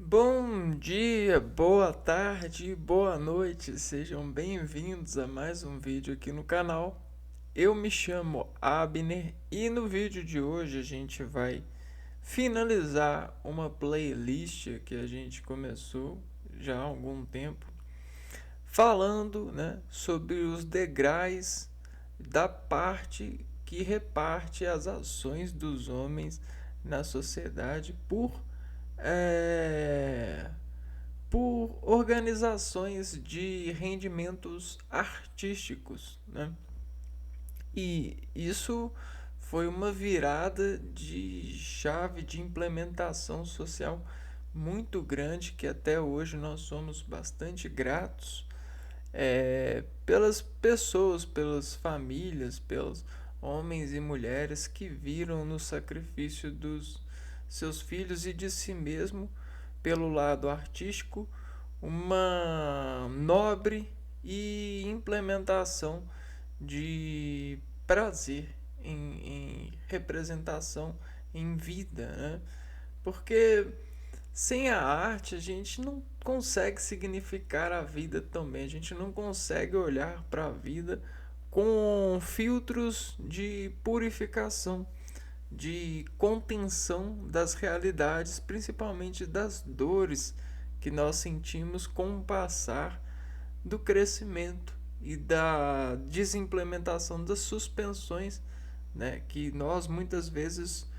Bom dia, boa tarde, boa noite, sejam bem-vindos a mais um vídeo aqui no canal. Eu me chamo Abner e no vídeo de hoje a gente vai finalizar uma playlist que a gente começou já há algum tempo, falando, sobre os degraus da parte que reparte as ações dos homens na sociedade é, por organizações de rendimentos artísticos, né? E isso foi uma virada de chave de implementação social muito grande que até hoje nós somos bastante gratos pelas pessoas, pelas famílias, pelos homens e mulheres que viram no sacrifício dos seus filhos e de si mesmo, pelo lado artístico, uma nobre e implementação de prazer em representação em vida, né? Porque sem a arte a gente não consegue significar a vida também, a gente não consegue olhar para a vida com filtros de purificação, de contenção das realidades, principalmente das dores que nós sentimos com o passar do crescimento e da desimplementação das suspensões, né, que nós muitas vezes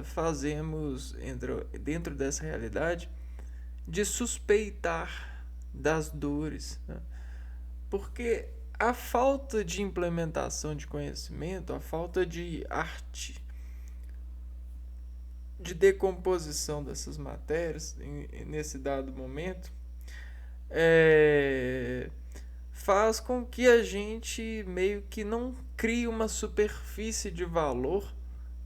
fazemos dentro dessa realidade de suspeitar das dores, né? Porque a falta de implementação de conhecimento, a falta de arte, de decomposição dessas matérias nesse dado momento, é, faz com que a gente meio que não crie uma superfície de valor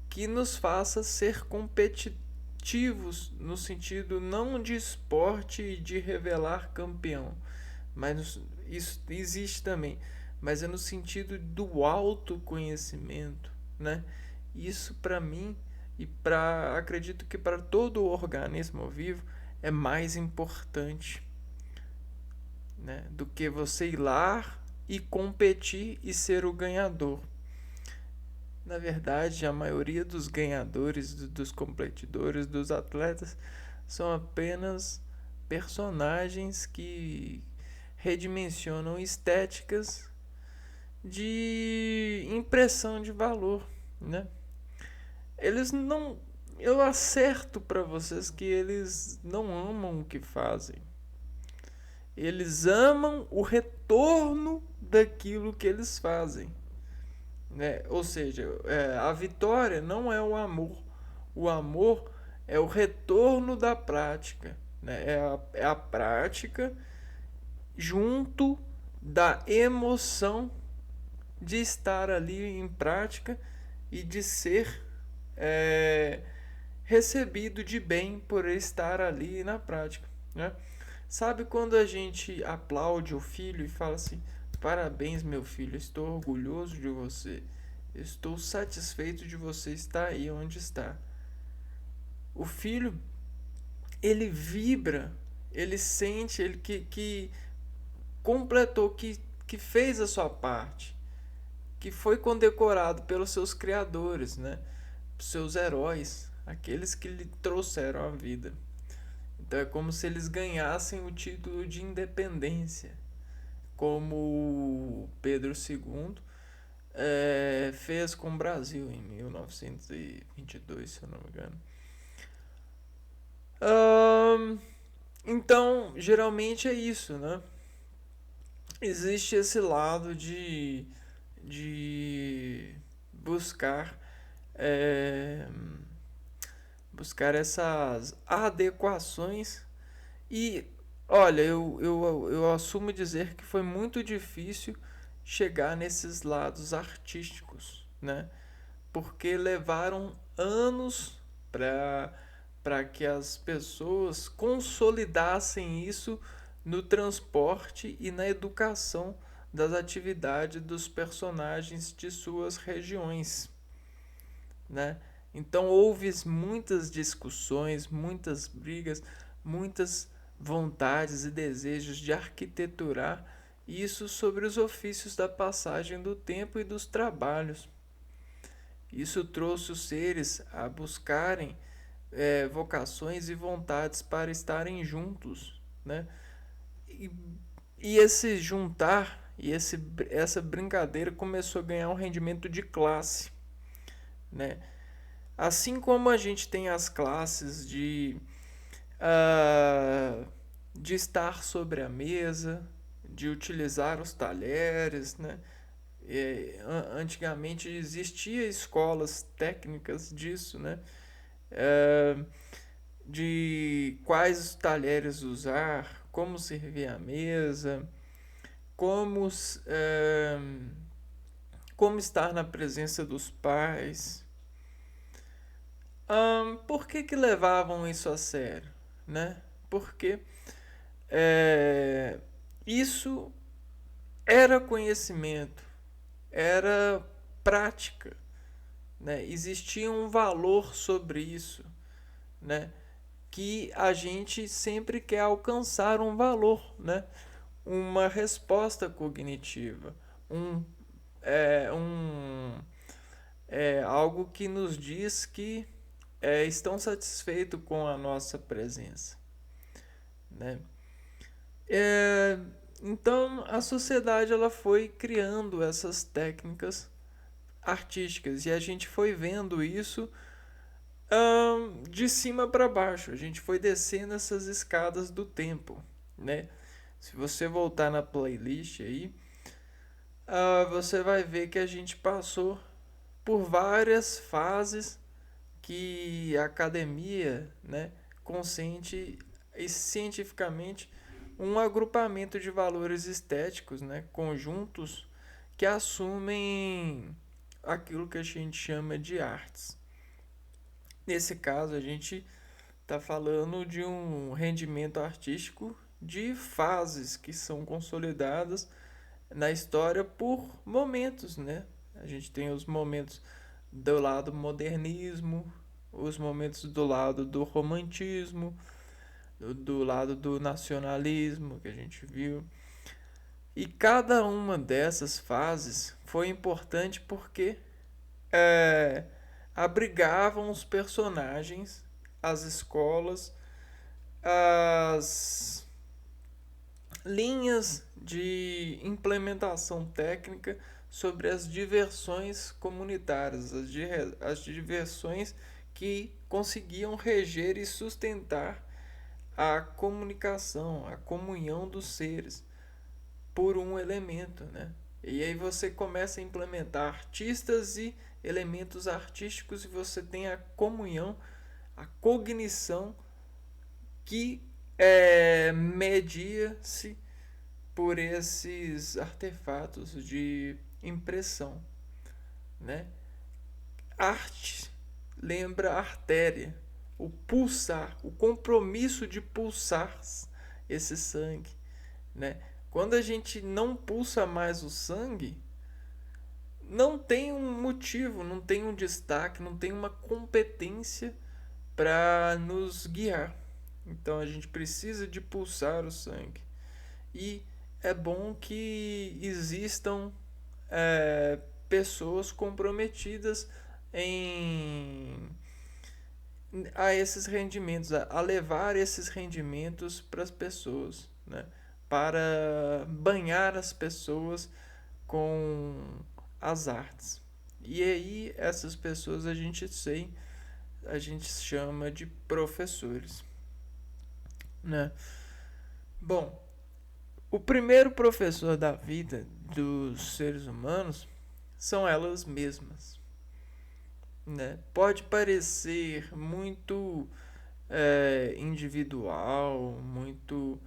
que nos faça ser competitivos no sentido não de esporte e de revelar campeão, mas isso existe também, mas é no sentido do autoconhecimento, né? Isso para mim e para acredito que para todo organismo vivo é mais importante, né, do que você ir lá e competir e ser o ganhador. Na verdade, a maioria dos ganhadores, dos competidores, dos atletas são apenas personagens que redimensionam estéticas de impressão de valor, né? Eles não, eu acerto para vocês que eles não amam o que fazem. Eles amam o retorno daquilo que eles fazem, né? Ou seja, a vitória não é o amor é o retorno da prática, né? É a prática junto da emoção de estar ali em prática e de ser é, recebido de bem por estar ali na prática, né? Sabe quando a gente aplaude o filho e fala assim: parabéns, meu filho, estou orgulhoso de você, estou satisfeito de você estar aí onde está. O filho, ele vibra, ele sente, ele que completou, que fez a sua parte, que foi condecorado pelos seus criadores, né? Seus heróis, aqueles que lhe trouxeram a vida. Então é como se eles ganhassem o título de independência, como Pedro II fez com o Brasil em 1922, se eu não me engano. Então, geralmente é isso, né? Existe esse lado de buscar é, buscar essas adequações. E olha, eu assumo dizer que foi muito difícil chegar nesses lados artísticos, né? Porque levaram anos para que as pessoas consolidassem isso no transporte e na educação das atividades dos personagens de suas regiões, né? Então houve muitas discussões, muitas brigas, muitas vontades e desejos de arquiteturar isso sobre os ofícios da passagem do tempo e dos trabalhos. Isso trouxe os seres a buscarem vocações e vontades para estarem juntos, né? E, e esse juntar e essa brincadeira começou a ganhar um rendimento de classe, né? Assim como a gente tem as classes uh, de estar sobre a mesa, de utilizar os talheres, né? Antigamente existia escolas técnicas disso, né? Uh, de quais talheres usar, como servir a mesa, como estar na presença dos pais. Por que levavam isso a sério, né? Porque isso era conhecimento, era prática, né? Existia um valor sobre isso, né? Que a gente sempre quer alcançar um valor, né? Uma resposta cognitiva, algo que nos diz que estão satisfeitos com a nossa presença, né? Então a sociedade ela foi criando essas técnicas artísticas e a gente foi vendo isso de cima para baixo. A gente foi descendo essas escadas do tempo, né? Se você voltar na playlist aí, você vai ver que a gente passou por várias fases que a academia, né, consente e cientificamente um agrupamento de valores estéticos, né, conjuntos que assumem aquilo que a gente chama de artes. Nesse caso, a gente está falando de um rendimento artístico de fases que são consolidadas na história por momentos, né? A gente tem os momentos do lado modernismo, os momentos do lado do romantismo, do lado do nacionalismo que a gente viu. E cada uma dessas fases foi importante porque abrigavam os personagens, as escolas, as linhas de implementação técnica sobre as diversões comunitárias, as diversões que conseguiam reger e sustentar a comunicação, a comunhão dos seres por um elemento, né? E aí você começa a implementar artistas e elementos artísticos e você tem a comunhão, a cognição que media-se por esses artefatos de impressão, né? Arte lembra a artéria, o pulsar, o compromisso de pulsar esse sangue, né? Quando a gente não pulsa mais o sangue, não tem um motivo, não tem um destaque, não tem uma competência para nos guiar. Então a gente precisa de pulsar o sangue. E é bom que existam pessoas comprometidas a esses rendimentos, a levar esses rendimentos para as pessoas, né? Para banhar as pessoas com as artes. E aí essas pessoas a gente chama de professores, né? Bom, o primeiro professor da vida dos seres humanos são elas mesmas, né? Pode parecer muito individual, muito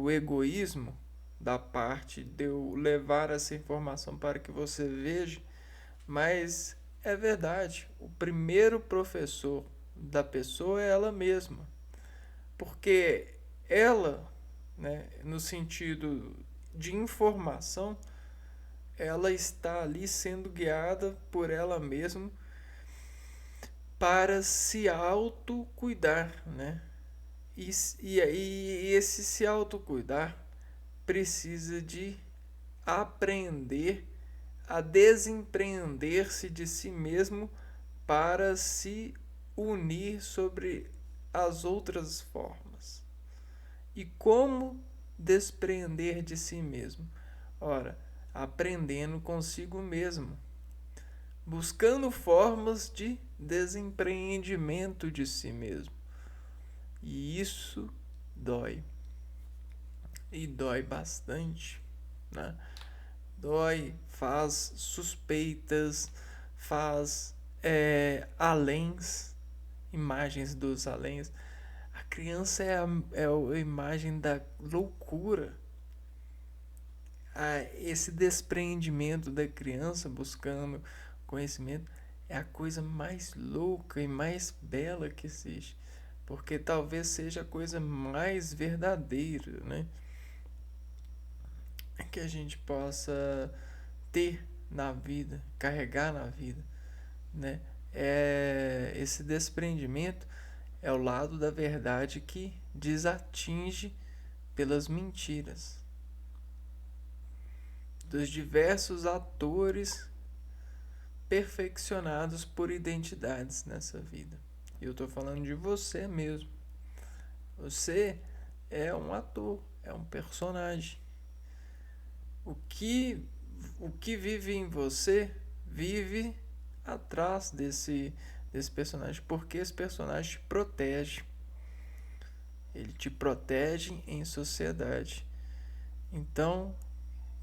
egoísmo da parte de eu levar essa informação para que você veja, mas é verdade. O primeiro professor da pessoa é ela mesma, porque ela, né, no sentido de informação, ela está ali sendo guiada por ela mesma para se autocuidar, né? E esse se autocuidar precisa de aprender a desempreender-se de si mesmo para se unir sobre as outras formas. E como desprender de si mesmo? Ora, aprendendo consigo mesmo, buscando formas de desempreendimento de si mesmo. E isso dói. E dói bastante, né? Dói, faz suspeitas, faz aléns, imagens dos aléns. A criança é a imagem da loucura. Esse despreendimento da criança buscando conhecimento é a coisa mais louca e mais bela que existe. Porque talvez seja a coisa mais verdadeira, né? Que a gente possa ter na vida, carregar na vida, né? Esse desprendimento é o lado da verdade que desatinge pelas mentiras dos diversos atores perfeccionados por identidades nessa vida. Eu estou falando de você mesmo. Você é um ator, é um personagem. O que, o que vive em você vive atrás desse personagem, porque esse personagem te protege. Ele te protege em sociedade. Então,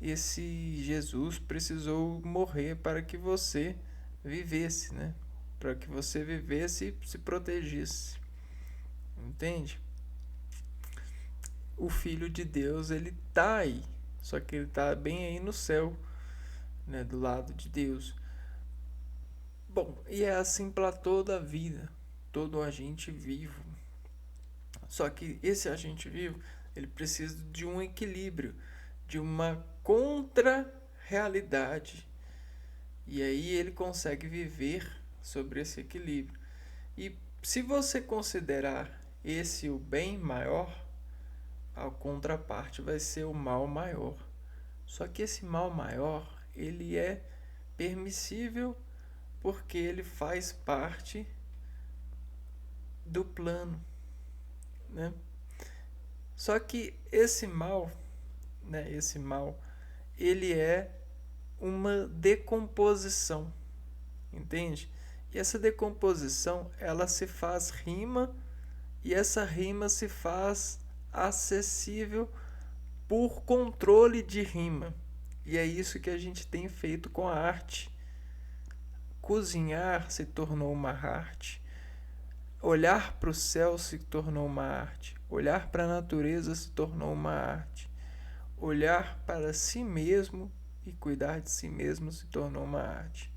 esse Jesus precisou morrer para que você vivesse, né? Para que você vivesse e se protegesse. Entende? O Filho de Deus, ele tá aí. Só que ele tá bem aí no céu, né? Do lado de Deus. Bom, e é assim para toda a vida. Todo agente vivo. Só que esse agente vivo, ele precisa de um equilíbrio, de uma contra-realidade. E aí ele consegue viver sobre esse equilíbrio. E se você considerar esse o bem maior, a contraparte vai ser o mal maior. Só que esse mal maior, ele é permissível porque ele faz parte do plano, né? Só que esse mal, ele é uma decomposição, entende? E essa decomposição, ela se faz rima e essa rima se faz acessível por controle de rima. E é isso que a gente tem feito com a arte. Cozinhar se tornou uma arte. Olhar para o céu se tornou uma arte. Olhar para a natureza se tornou uma arte. Olhar para si mesmo e cuidar de si mesmo se tornou uma arte.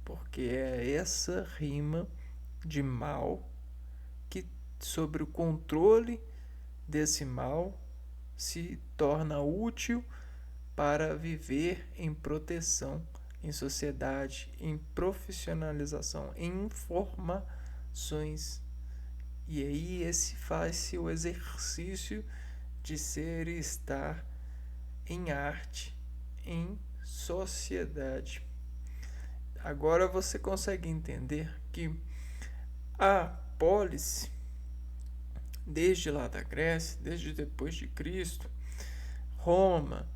Porque é essa rima de mal que, sobre o controle desse mal, se torna útil para viver em proteção, em sociedade, em profissionalização, em informações. E aí esse faz-se o exercício de ser e estar em arte, em sociedade. Agora você consegue entender que a polis, desde lá da Grécia, desde depois de Cristo, Roma,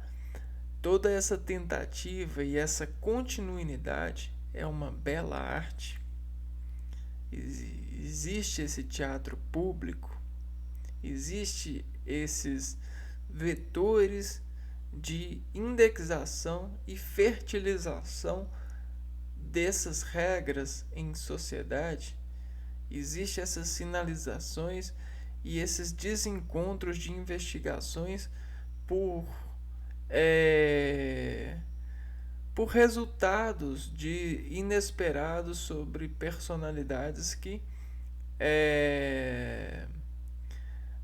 toda essa tentativa e essa continuidade é uma bela arte. Existe esse teatro público, existe esses vetores de indexação e fertilização dessas regras em sociedade, existe essas sinalizações e esses desencontros de investigações por por resultados de inesperados sobre personalidades que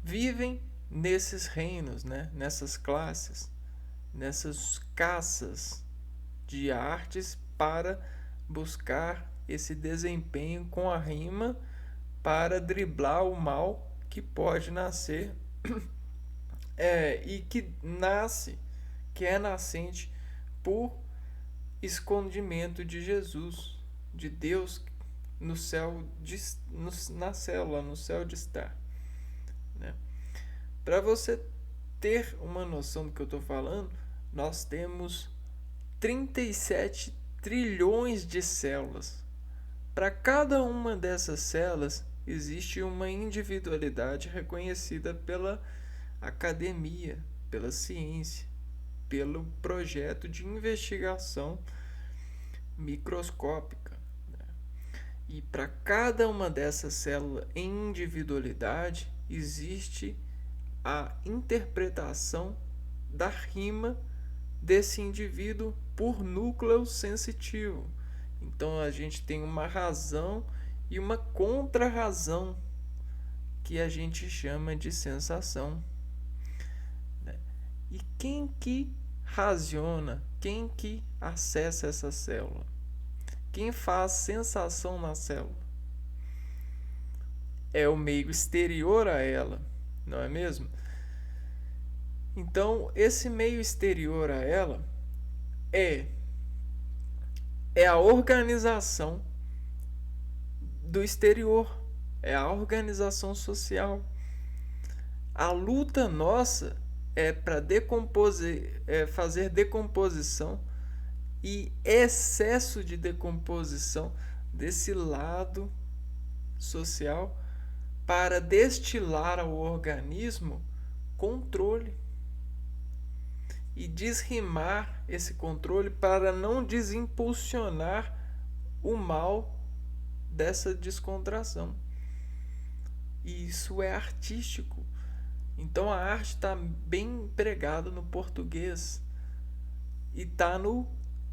vivem nesses reinos, né? Nessas classes, nessas caças de artes para buscar esse desempenho com a rima para driblar o mal que pode nascer e que é nascente por escondimento de Jesus, de Deus no céu, na célula, no céu de estar. Né? Para você ter uma noção do que eu estou falando, nós temos 37 trilhões de células. Para cada uma dessas células existe uma individualidade reconhecida pela academia, pela ciência, pelo projeto de investigação microscópica. E para cada uma dessas células em individualidade existe a interpretação da rima desse indivíduo por núcleo sensitivo. Então a gente tem uma razão e uma contra-razão que a gente chama de sensação. E quem que raciona, quem que acessa essa célula? Quem faz sensação na célula? É o meio exterior a ela, não é mesmo? Então, esse meio exterior a ela é a organização do exterior, é a organização social. A luta nossa é para fazer decomposição e excesso de decomposição desse lado social para destilar ao organismo controle e desrimar esse controle para não desimpulsionar o mal dessa descontração. E isso é artístico. Então a arte está bem empregada no português e está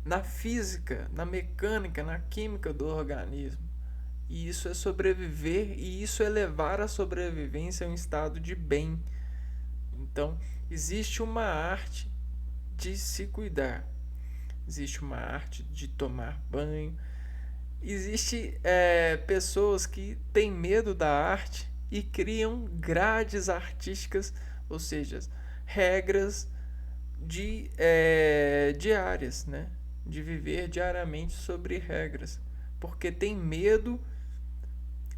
na física, na mecânica, na química do organismo. E isso é sobreviver, e isso é levar a sobrevivência a um estado de bem. Então existe uma arte de se cuidar, existe uma arte de tomar banho, existe pessoas que têm medo da arte e criam grades artísticas, ou seja, regras diárias, né? De viver diariamente sobre regras, porque tem medo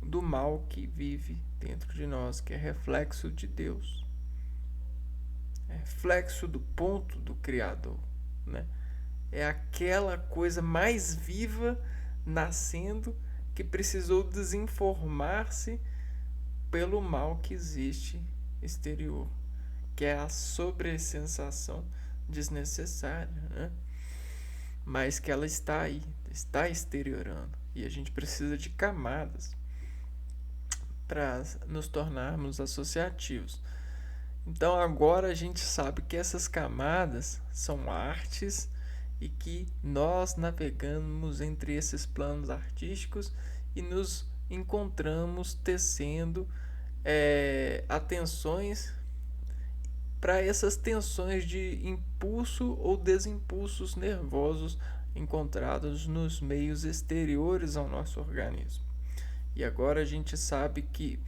do mal que vive dentro de nós, que é reflexo de Deus, é reflexo do ponto do Criador, né? É aquela coisa mais viva nascendo que precisou desinformar-se pelo mal que existe exterior, que é a sobressensação desnecessária, né? Mas que ela está aí, está exteriorando, e a gente precisa de camadas para nos tornarmos associativos. Então agora a gente sabe que essas camadas são artes e que nós navegamos entre esses planos artísticos e nos encontramos tecendo atenções para essas tensões de impulso ou desimpulsos nervosos encontrados nos meios exteriores ao nosso organismo. E agora a gente sabe que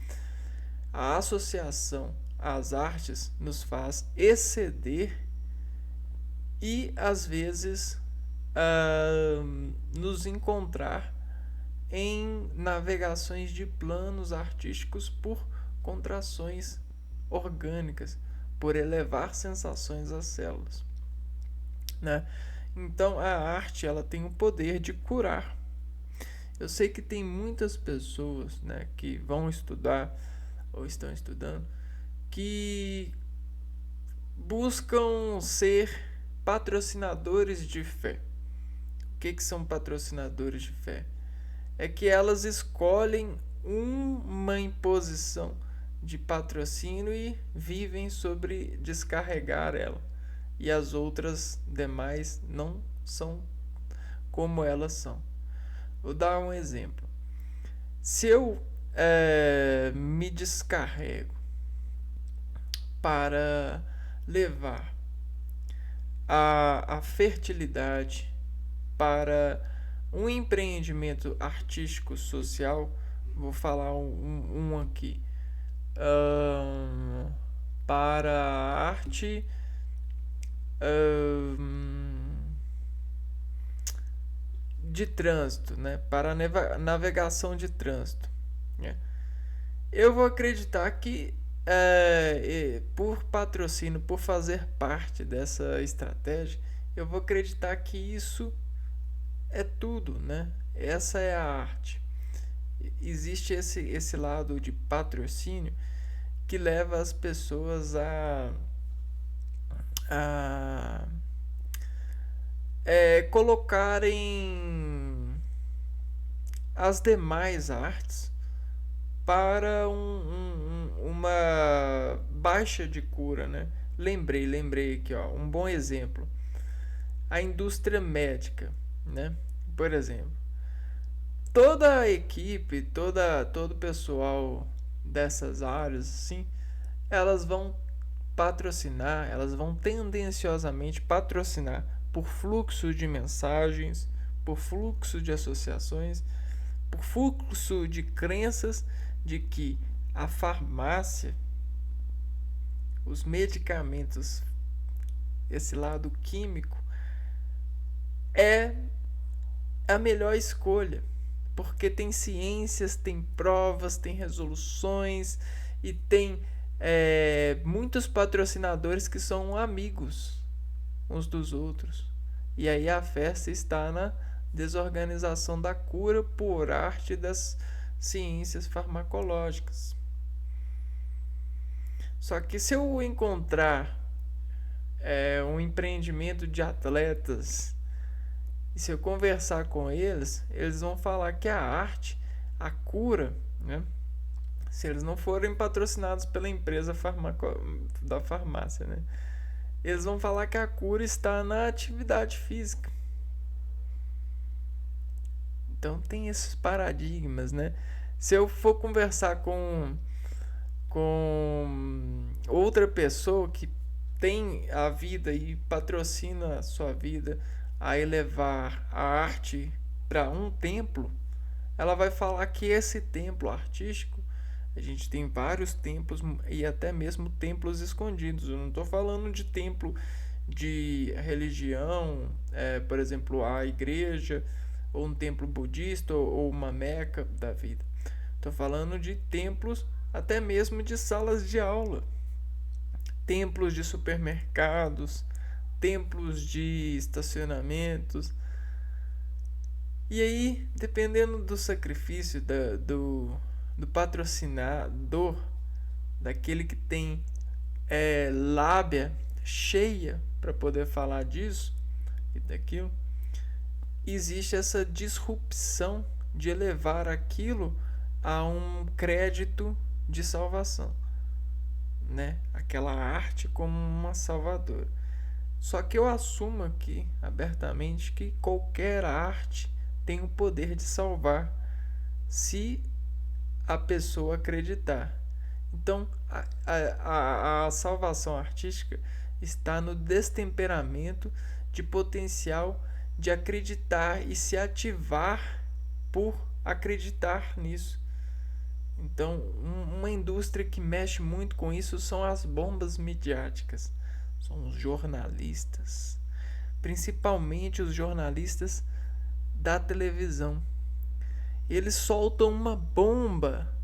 a associação às artes nos faz exceder e às vezes nos encontrar em navegações de planos artísticos por contrações orgânicas, por elevar sensações às células, né? Então a arte ela tem o poder de curar. Eu sei que tem muitas pessoas, né, que vão estudar ou estão estudando que buscam ser patrocinadores de fé. O que são patrocinadores de fé? É que elas escolhem uma imposição de patrocínio e vivem sobre descarregar ela. E as outras demais não são como elas são. Vou dar um exemplo. Se eu me descarrego para levar a fertilidade para um empreendimento artístico social, vou falar um aqui, ahn, para a arte, ahn, de trânsito, né? Para a navegação de trânsito, né? Eu vou acreditar que por patrocínio, por fazer parte dessa estratégia, eu vou acreditar que isso é tudo, né? Essa é a arte. Existe esse lado de patrocínio que leva as pessoas a colocarem as demais artes para uma baixa de cura, né? Lembrei aqui, ó, um bom exemplo. A indústria médica, né? Por exemplo, toda a equipe, todo o pessoal dessas áreas, assim, elas vão patrocinar, elas vão tendenciosamente patrocinar por fluxo de mensagens, por fluxo de associações, por fluxo de crenças de que a farmácia, os medicamentos, esse lado químico, é a melhor escolha, porque tem ciências, tem provas, tem resoluções e tem muitos patrocinadores que são amigos uns dos outros. E aí a festa está na desorganização da cura por arte das ciências farmacológicas. Só que se eu encontrar um empreendimento de atletas e se eu conversar com eles, eles vão falar que a arte, a cura, né? Se eles não forem patrocinados pela empresa da farmácia, né? Eles vão falar que a cura está na atividade física. Então tem esses paradigmas, né? Se eu for conversar com outra pessoa que tem a vida e patrocina a sua vida a elevar a arte para um templo, ela vai falar que esse templo artístico, a gente tem vários templos e até mesmo templos escondidos. Eu não estou falando de templo de religião, por exemplo, a igreja, ou um templo budista, ou uma meca da vida. Estou falando de templos até mesmo de salas de aula, templos de supermercados, templos de estacionamentos. E aí, dependendo do sacrifício do patrocinador, daquele que tem lábia cheia para poder falar disso e daquilo, existe essa disrupção de elevar aquilo a um crédito de salvação, né? Aquela arte como uma salvadora. Só que eu assumo aqui abertamente que qualquer arte tem o poder de salvar, se a pessoa acreditar. Então a salvação artística está no destemperamento de potencial de acreditar e se ativar por acreditar nisso. Então, uma indústria que mexe muito com isso são as bombas midiáticas, são os jornalistas, principalmente os jornalistas da televisão. Eles soltam uma bomba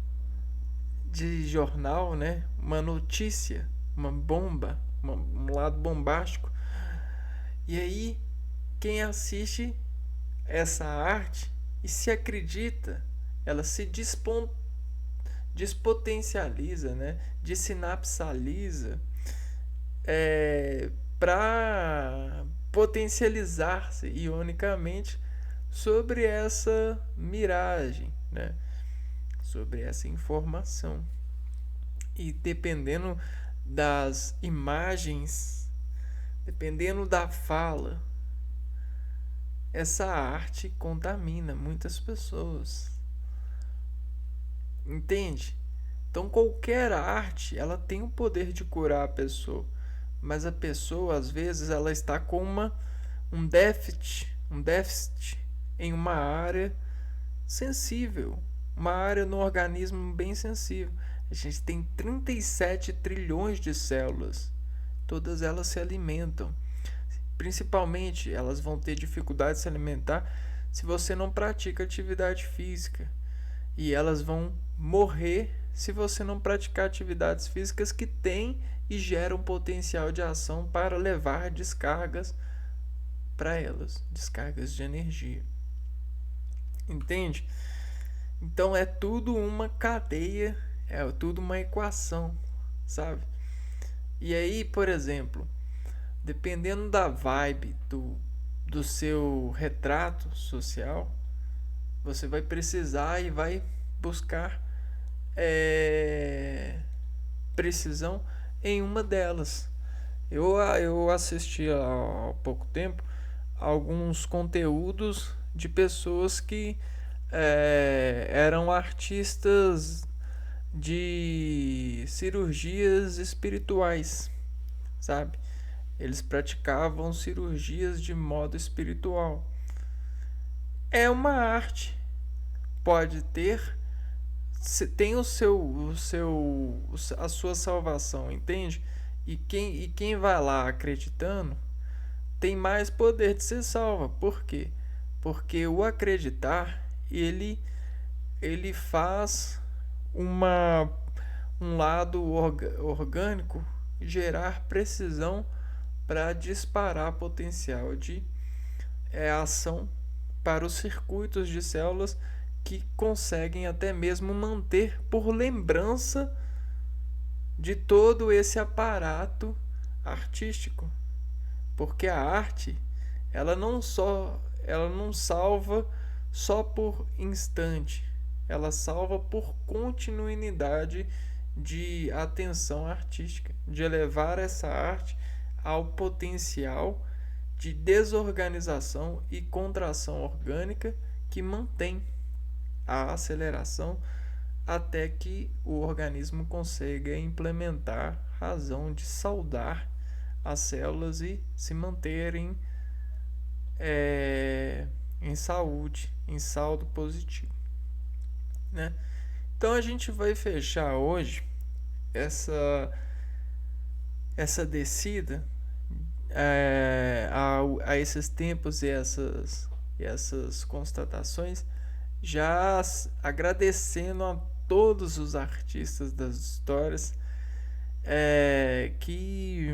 de jornal, né? Uma notícia, uma bomba, um lado bombástico. E aí, quem assiste essa arte e se acredita, ela se despotencializa, né? Dessinapsaliza para potencializar-se ionicamente sobre essa miragem, né? Sobre essa informação. E dependendo das imagens, dependendo da fala, essa arte contamina muitas pessoas. Entende? Então qualquer arte, ela tem o poder de curar a pessoa, mas a pessoa às vezes ela está com um déficit um déficit em uma área sensível, uma área no organismo bem sensível. A gente tem 37 trilhões de células, todas elas se alimentam. Principalmente, elas vão ter dificuldade de se alimentar se você não pratica atividade física. E elas vão morrer se você não praticar atividades físicas que têm e geram potencial de ação para levar descargas para elas, descargas de energia. Entende? Então é tudo uma cadeia, é tudo uma equação, sabe? E aí, por exemplo, dependendo da vibe do seu retrato social, você vai precisar e vai buscar precisão em uma delas. Eu assisti há pouco tempo alguns conteúdos de pessoas que eram artistas de cirurgias espirituais, sabe? Eles praticavam cirurgias de modo espiritual. É uma arte. Pode ter, tem a sua salvação, entende? E quem vai lá acreditando tem mais poder de ser salva. Por quê? Porque o acreditar, ele faz uma um lado orgânico gerar precisão para disparar potencial de ação para os circuitos de células que conseguem até mesmo manter por lembrança de todo esse aparato artístico. Porque a arte, ela não salva só por instante, ela salva por continuidade de atenção artística, de elevar essa arte ao potencial de desorganização e contração orgânica que mantém a aceleração até que o organismo consiga implementar razão de saudar as células e se manterem em saúde, em saldo positivo, né? Então a gente vai fechar hoje essa descida a esses tempos e essas constatações, já agradecendo a todos os artistas das histórias que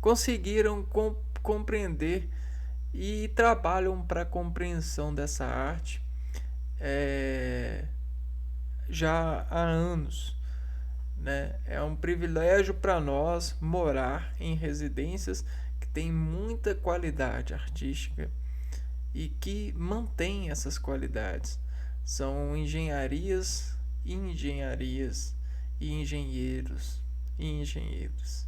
conseguiram compreender e trabalham para a compreensão dessa arte já há anos, né? É um privilégio para nós morar em residências que têm muita qualidade artística e que mantém essas qualidades. São engenharias e engenharias e engenheiros e engenheiros.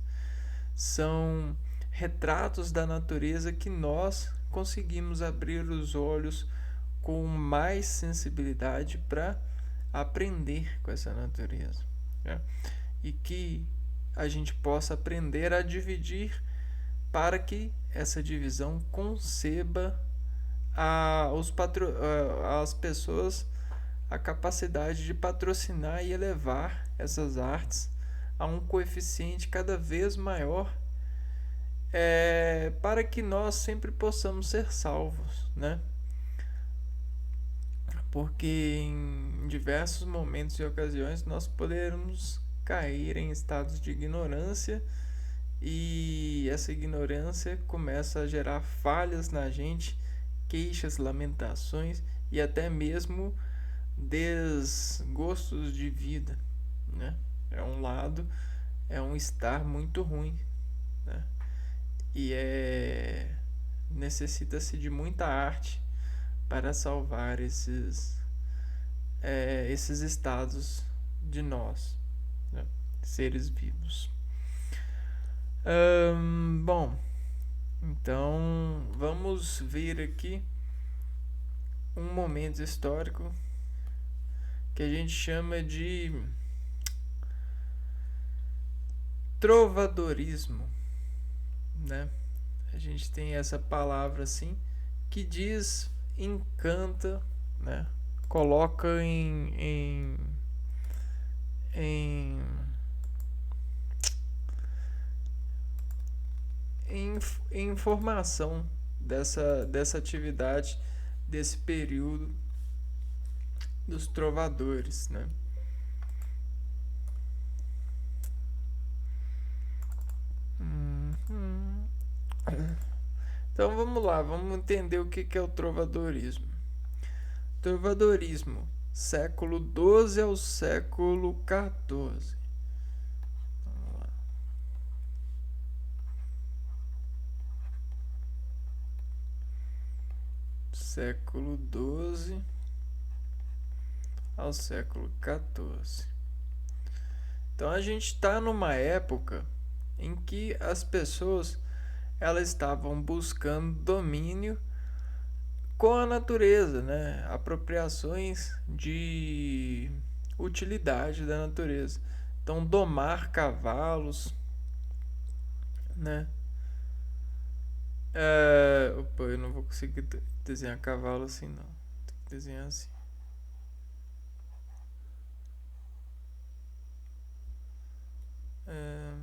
São retratos da natureza que nós conseguimos abrir os olhos com mais sensibilidade para aprender com essa natureza, né? E que a gente possa aprender a dividir para que essa divisão conceba às pessoas a capacidade de patrocinar e elevar essas artes a um coeficiente cada vez maior, para que nós sempre possamos ser salvos, né? Porque em diversos momentos e ocasiões nós poderemos cair em estados de ignorância, e essa ignorância começa a gerar falhas na gente, queixas, lamentações e até mesmo desgostos de vida, né? É um estar muito ruim, né? E necessita-se de muita arte para salvar esses estados de nós, né? Seres vivos. Bom, então vamos ver aqui um momento histórico que a gente chama de trovadorismo, né? A A gente tem essa palavra assim que diz encanta, né? Coloca em, em, em informação dessa atividade, desse período dos trovadores, né? Uhum. Então vamos lá, vamos entender o que é o trovadorismo. Trovadorismo, século XII ao século XIV. Vamos lá. Século XII ao século XIV. Então a gente está numa época em que as pessoas elas estavam buscando domínio com a natureza, né? Apropriações de utilidade da natureza. Então domar cavalos, né? Opa, eu não vou conseguir desenhar cavalo assim não. Tem que desenhar assim. É,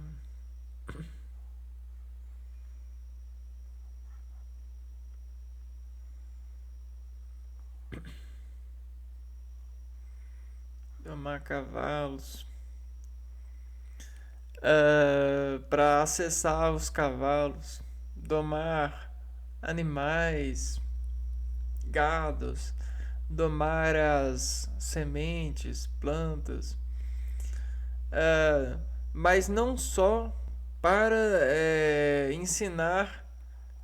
domar cavalos. Para acessar os cavalos, domar animais, gados, domar as sementes, plantas, mas não só para ensinar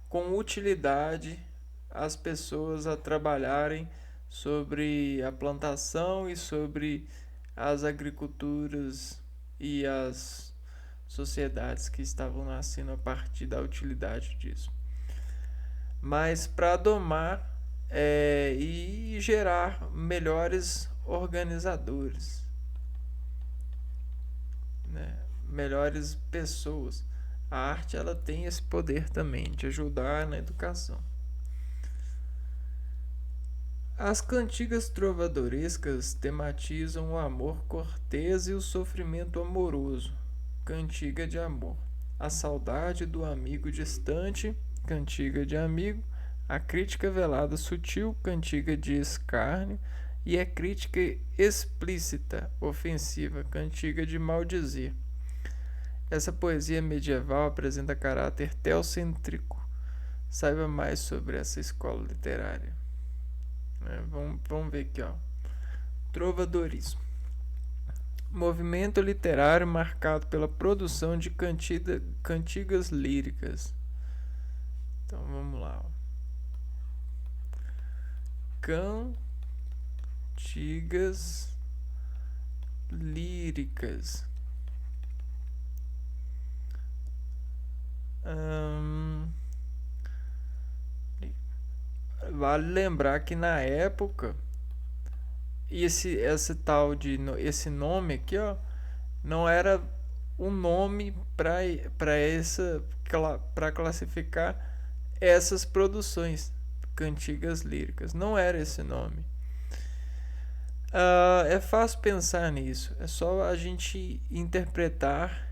com utilidade as pessoas a trabalharem sobre a plantação e sobre as agriculturas e as sociedades que estavam nascendo a partir da utilidade disso, mas para domar e gerar melhores organizadores, né? Melhores pessoas. A arte ela tem esse poder também de ajudar na educação. As cantigas trovadorescas tematizam o amor cortês e o sofrimento amoroso. Cantiga de amor. A saudade do amigo distante, cantiga de amigo. A crítica velada sutil, cantiga de escárnio. E a crítica explícita, ofensiva, cantiga de maldizer. Essa poesia medieval apresenta caráter teocêntrico. Saiba mais sobre essa escola literária. Vamos ver aqui, ó. Trovadorismo. Movimento literário marcado pela produção de cantigas líricas. Então vamos lá. Cantigas líricas. Vale lembrar que na época esse nome aqui, ó, não era um nome para classificar essas produções cantigas líricas. Não era esse nome. É fácil pensar nisso. É só a gente interpretar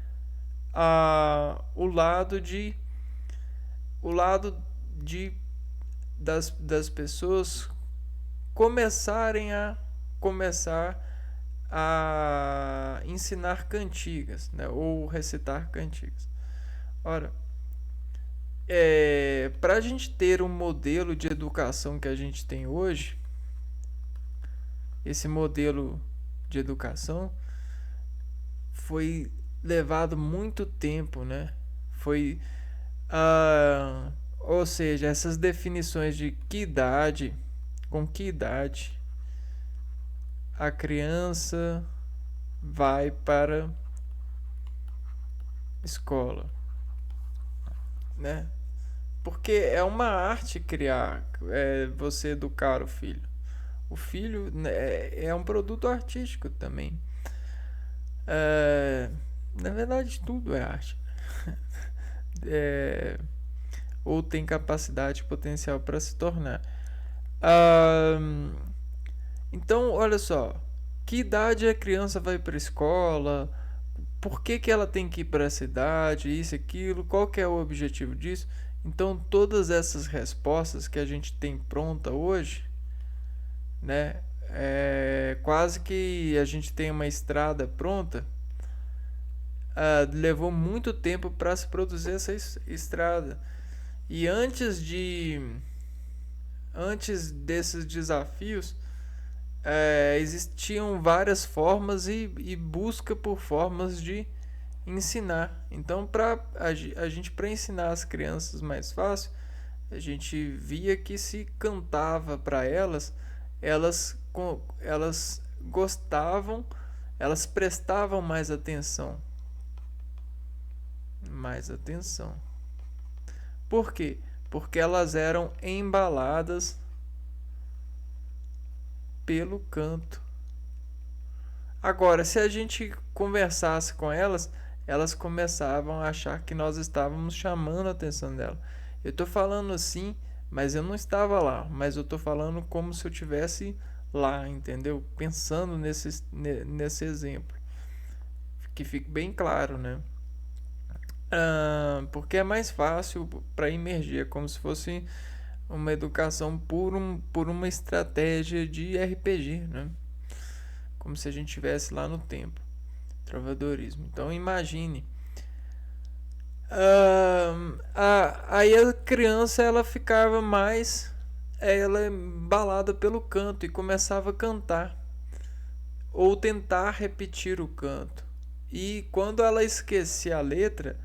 o lado de das pessoas começar a ensinar cantigas, né, ou recitar cantigas. Ora, para a gente ter um modelo de educação que a gente tem hoje, esse modelo de educação foi levado muito tempo, né? Foi, ou seja, essas definições de com que idade a criança vai para escola, né? Porque é uma arte criar, você educar o filho. O filho, né, é um produto artístico também. Na verdade, tudo é arte. ou tem capacidade potencial para se tornar. Ah, então, olha só, que idade a criança vai para a escola? Por que ela tem que ir para essa idade? Isso, aquilo? Qual que é o objetivo disso? Então, todas essas respostas que a gente tem pronta hoje, né? Quase que a gente tem uma estrada pronta. Levou muito tempo para se produzir essa estrada. E antes desses desafios, existiam várias formas e busca por formas de ensinar. Então, a gente para ensinar as crianças mais fácil, a gente via que se cantava para elas gostavam, elas prestavam mais atenção. Mais atenção. Por quê? Porque elas eram embaladas pelo canto. Agora, se a gente conversasse com elas, elas começavam a achar que nós estávamos chamando a atenção dela. Eu estou falando assim, mas eu não estava lá, mas eu estou falando como se eu tivesse lá, entendeu? Pensando nesse exemplo. Que fique bem claro, né? Porque é mais fácil para emergir, é como se fosse uma educação por uma estratégia de RPG, né? Como se a gente estivesse lá no tempo, trovadorismo. Então imagine, aí a criança ela ficava mais, ela embalada pelo canto e começava a cantar ou tentar repetir o canto. E quando ela esquecia a letra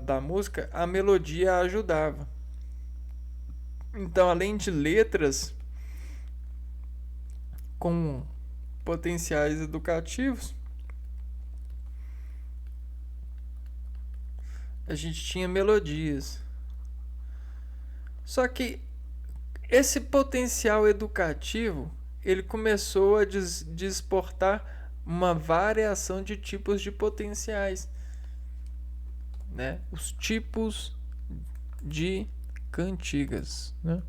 da música, a melodia ajudava. Então, além de letras com potenciais educativos, a gente tinha melodias. Só que esse potencial educativo ele começou a desportar uma variação de tipos de potenciais, né? Os tipos de cantigas, né?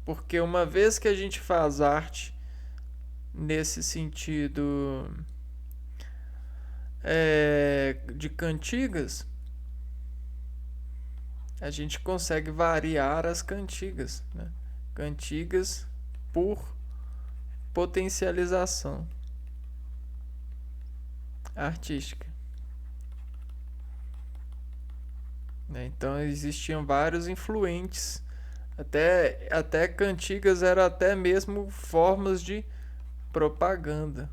Porque uma vez que a gente faz arte nesse sentido de cantigas, a gente consegue variar as cantigas, né? Cantigas por potencialização artística. Então existiam vários influentes, até cantigas eram até mesmo formas de propaganda,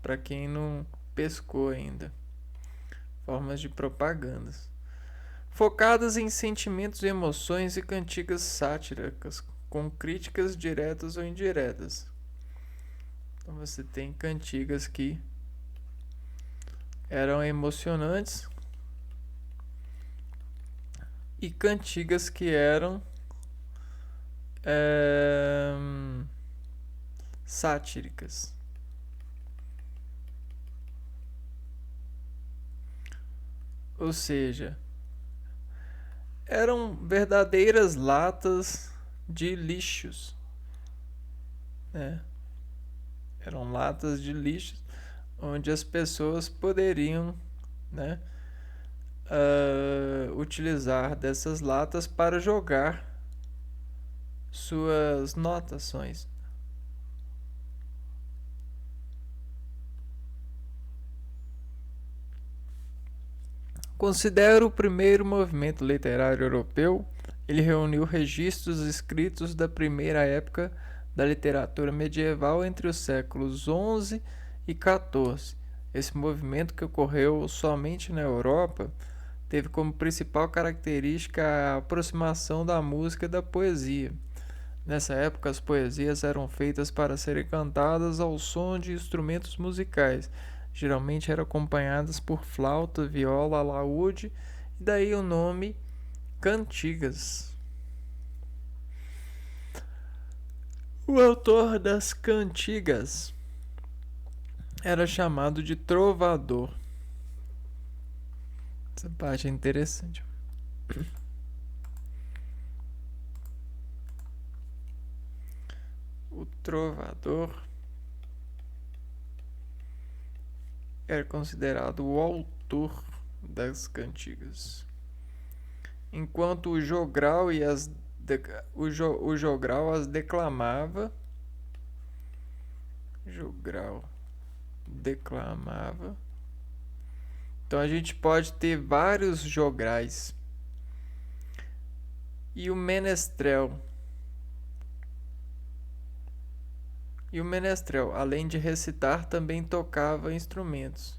para quem não pescou ainda, formas de propagandas focadas em sentimentos e emoções e cantigas sátíricas com críticas diretas ou indiretas. Então você tem cantigas que eram emocionantes e cantigas que eram satíricas. Ou seja, eram verdadeiras latas de lixos, né? Eram latas de lixos onde as pessoas poderiam, né, utilizar dessas latas para jogar suas notações. Considero o primeiro movimento literário europeu. Ele reuniu registros escritos da primeira época da literatura medieval entre os séculos XI e XIV. Esse movimento, que ocorreu somente na Europa, teve como principal característica a aproximação da música e da poesia. Nessa época, as poesias eram feitas para serem cantadas ao som de instrumentos musicais. Geralmente eram acompanhadas por flauta, viola, alaúde, e daí o nome cantigas. O autor das cantigas era chamado de trovador. Essa parte é interessante. O trovador era considerado o autor das cantigas, enquanto o jogral o jogral as declamava. Jogral declamava. Então a gente pode ter vários jograis. E o menestrel. Além de recitar, também tocava instrumentos.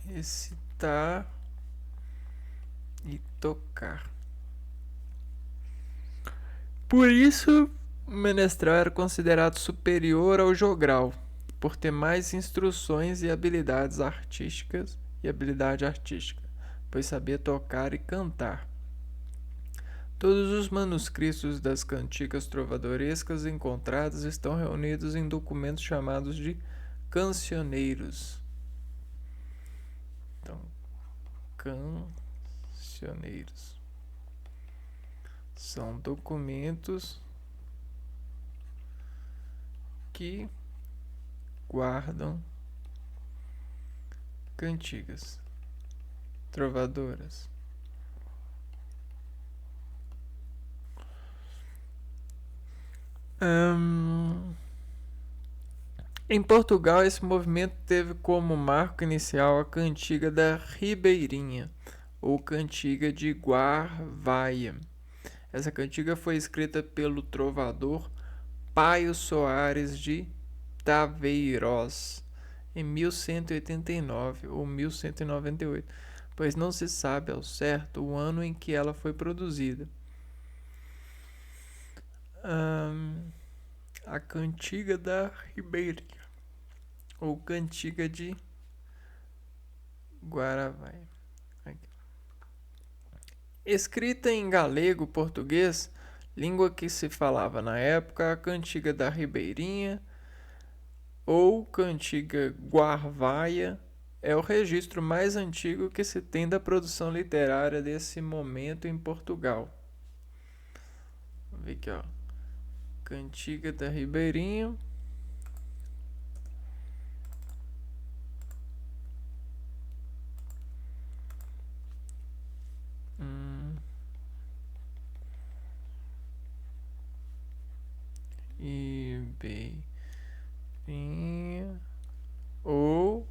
Recitar e tocar. Por isso, o menestrel era considerado superior ao jogral, por ter mais instruções e habilidade artística, pois sabia tocar e cantar. Todos os manuscritos das cantigas trovadorescas encontrados estão reunidos em documentos chamados de cancioneiros. Então, cancioneiros são documentos que guardam cantigas trovadoras. Em Portugal, esse movimento teve como marco inicial a cantiga da Ribeirinha, ou cantiga de Guarvaia. Essa cantiga foi escrita pelo trovador Paio Soares de Taveiroz em 1189 ou 1198, pois não se sabe ao certo o ano em que ela foi produzida. A cantiga da Ribeirinha ou cantiga de Guaravaia. Escrita em galego português, língua que se falava na época, a cantiga da Ribeirinha ou cantiga Guarvaia é o registro mais antigo que se tem da produção literária desse momento em Portugal. Vamos ver aqui, ó. Cantiga da Ribeirinha. Ribeirinha ou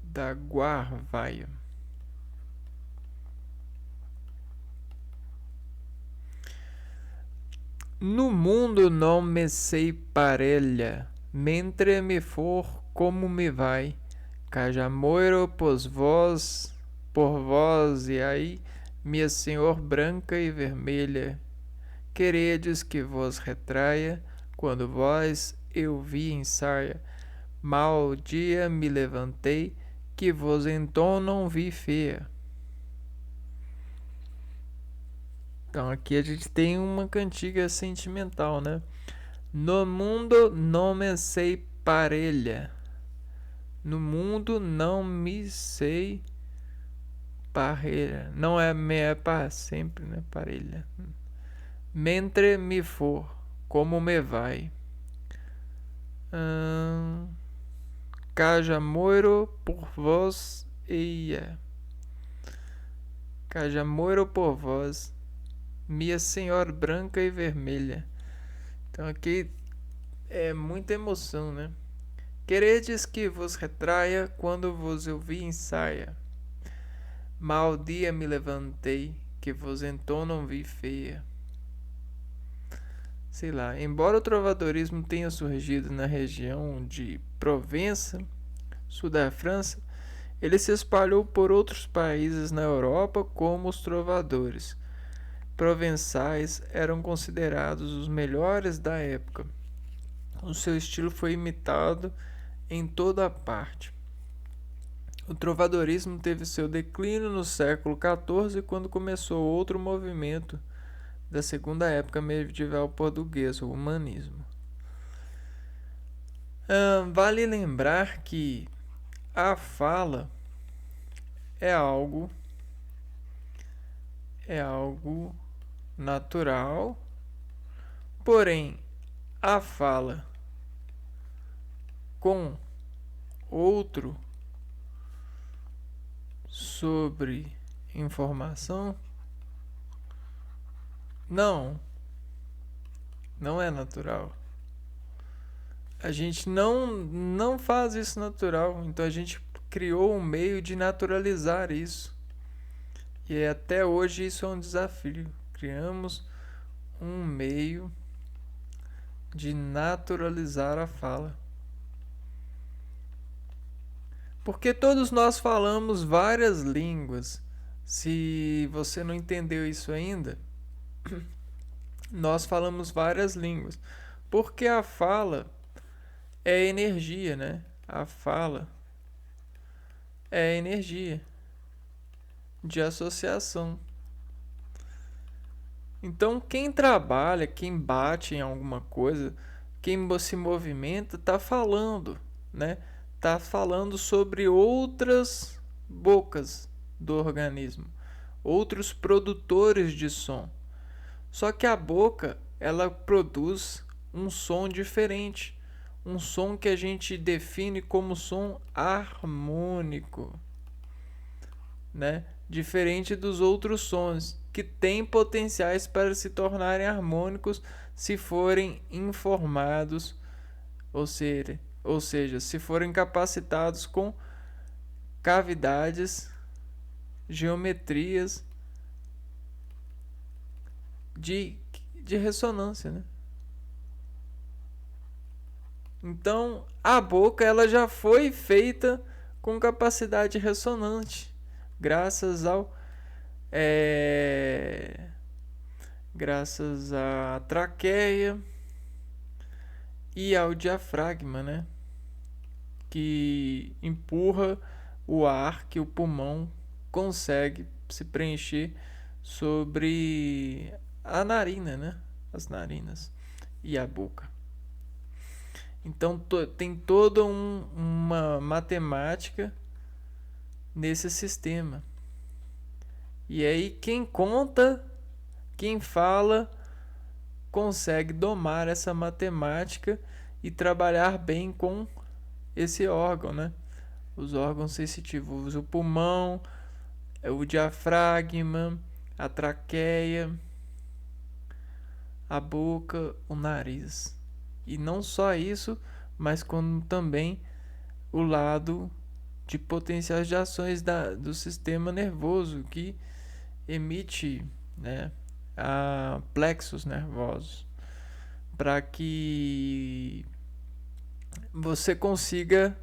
da Guarvaia. No mundo não me sei parelha, mentre me for como me vai, cajamoiro por vós e aí, minha senhor branca e vermelha, queredes que vos retraia, quando vós eu vi em saia, mal dia me levantei, que vos então não vi feia. Então aqui a gente tem uma cantiga sentimental, né? No mundo não me sei parelha. No mundo não me sei parelha. Não é me é para sempre, né? Parelha. Mentre me for, como me vai. Cajamoiro por vós eia. Cajamoiro por vós, minha senhora branca e vermelha. Então aqui é muita emoção, né? Queredes que vos retraia quando vos eu vi em saia. Mal dia me levantei, que vos então não vi feia. Sei lá, embora o trovadorismo tenha surgido na região de Provença, sul da França, ele se espalhou por outros países na Europa como os trovadores provençais eram considerados os melhores da época. O seu estilo foi imitado em toda a parte. O trovadorismo teve seu declínio no século XIV, quando começou outro movimento da segunda época medieval portuguesa, o humanismo. Vale lembrar que a fala é algo é algo natural, porém a fala com outro sobre informação não, não é natural. A gente não faz isso natural, então a gente criou um meio de naturalizar isso. E até hoje isso é um desafio. Criamos um meio de naturalizar a fala. Porque todos nós falamos várias línguas. Se você não entendeu isso ainda, nós falamos várias línguas. Porque a fala é energia, né? A fala é energia de associação. Então, quem trabalha, quem bate em alguma coisa, quem se movimenta, está falando, né? Está falando sobre outras bocas do organismo, outros produtores de som. Só que a boca, ela produz um som diferente, um som que a gente define como som harmônico, né? Diferente dos outros sons que têm potenciais para se tornarem harmônicos se forem informados, ou seja, se forem capacitados com cavidades, geometrias de, de ressonância, né? Então, a boca ela já foi feita com capacidade ressonante, graças ao graças à traqueia e ao diafragma, né? Que empurra o ar que o pulmão consegue se preencher sobre a narina, né? As narinas e a boca. Então tem toda uma matemática nesse sistema. E aí quem conta, quem fala, consegue domar essa matemática e trabalhar bem com esse órgão, né? Os órgãos sensitivos, o pulmão, o diafragma, a traqueia, a boca, o nariz. E não só isso, mas como também o lado de potenciais de ações do sistema nervoso que emite, né, a plexos nervosos, para que você consiga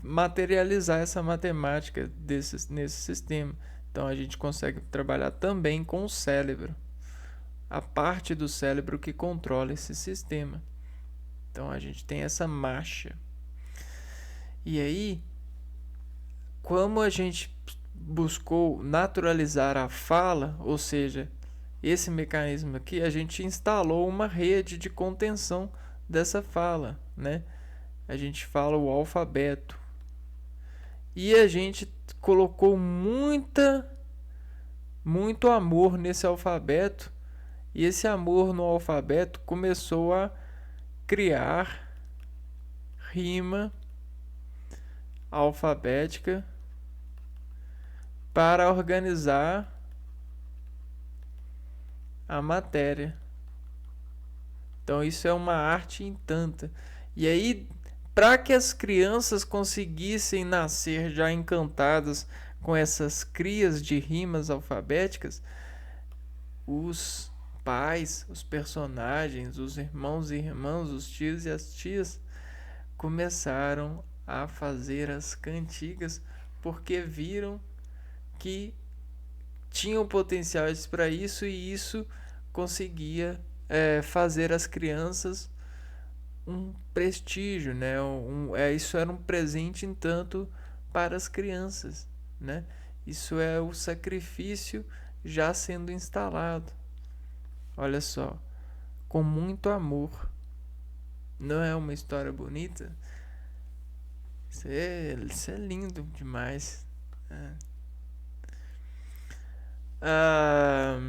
materializar essa matemática nesse sistema. Então a gente consegue trabalhar também com o cérebro, a parte do cérebro que controla esse sistema. Então a gente tem essa marcha. E aí, como a gente buscou naturalizar a fala, ou seja, esse mecanismo aqui, a gente instalou uma rede de contenção dessa fala, né? A gente fala o alfabeto. E a gente colocou muito amor nesse alfabeto, e esse amor no alfabeto começou a criar rima alfabética para organizar a matéria. Então isso é uma arte em tanta. E aí, para que as crianças conseguissem nascer já encantadas com essas crias de rimas alfabéticas, os pais, os personagens, os irmãos e irmãs, os tios e as tias começaram a fazer as cantigas porque viram que tinham potenciais para isso e isso conseguia fazer as crianças um prestígio, né? Isso era um presente em tanto para as crianças, né? Isso é o sacrifício já sendo instalado. Olha só, com muito amor. Não é uma história bonita? Isso é lindo demais. É. Ah,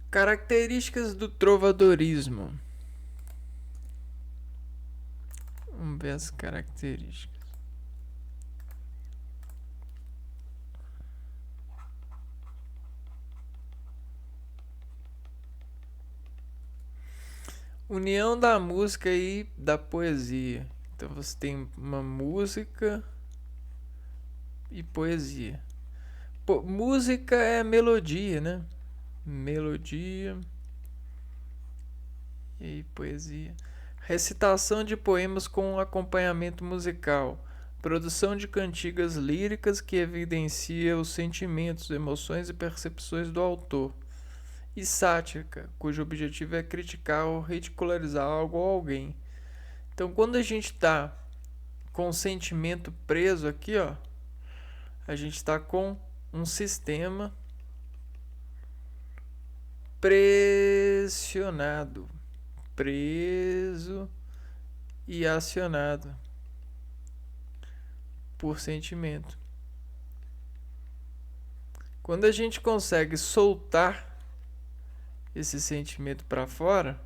características do trovadorismo. Vamos ver as características. União da música e da poesia. Então você tem uma música e poesia. Música é melodia, né? Melodia e poesia. Recitação de poemas com acompanhamento musical. Produção de cantigas líricas que evidencia os sentimentos, emoções e percepções do autor. E sátira, cujo objetivo é criticar ou ridicularizar algo ou alguém. Então, quando a gente está com o sentimento preso aqui, ó, a gente está com um sistema pressionado, preso e acionado por sentimento. Quando a gente consegue soltar esse sentimento para fora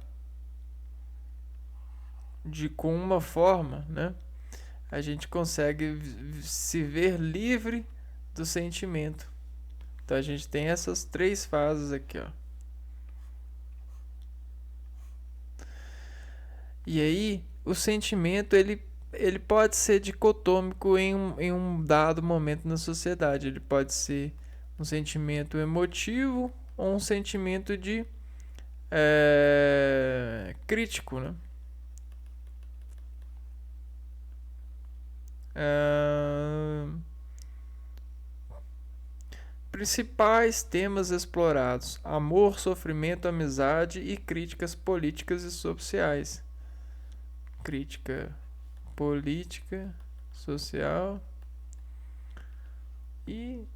com uma forma, né? A gente consegue se ver livre do sentimento. Então a gente tem essas 3 fases aqui, ó. E aí o sentimento ele pode ser dicotômico em um dado momento na sociedade. Ele pode ser um sentimento emotivo ou um sentimento de crítico, né? Principais temas explorados: amor, sofrimento, amizade e críticas políticas e sociais. Crítica política, social e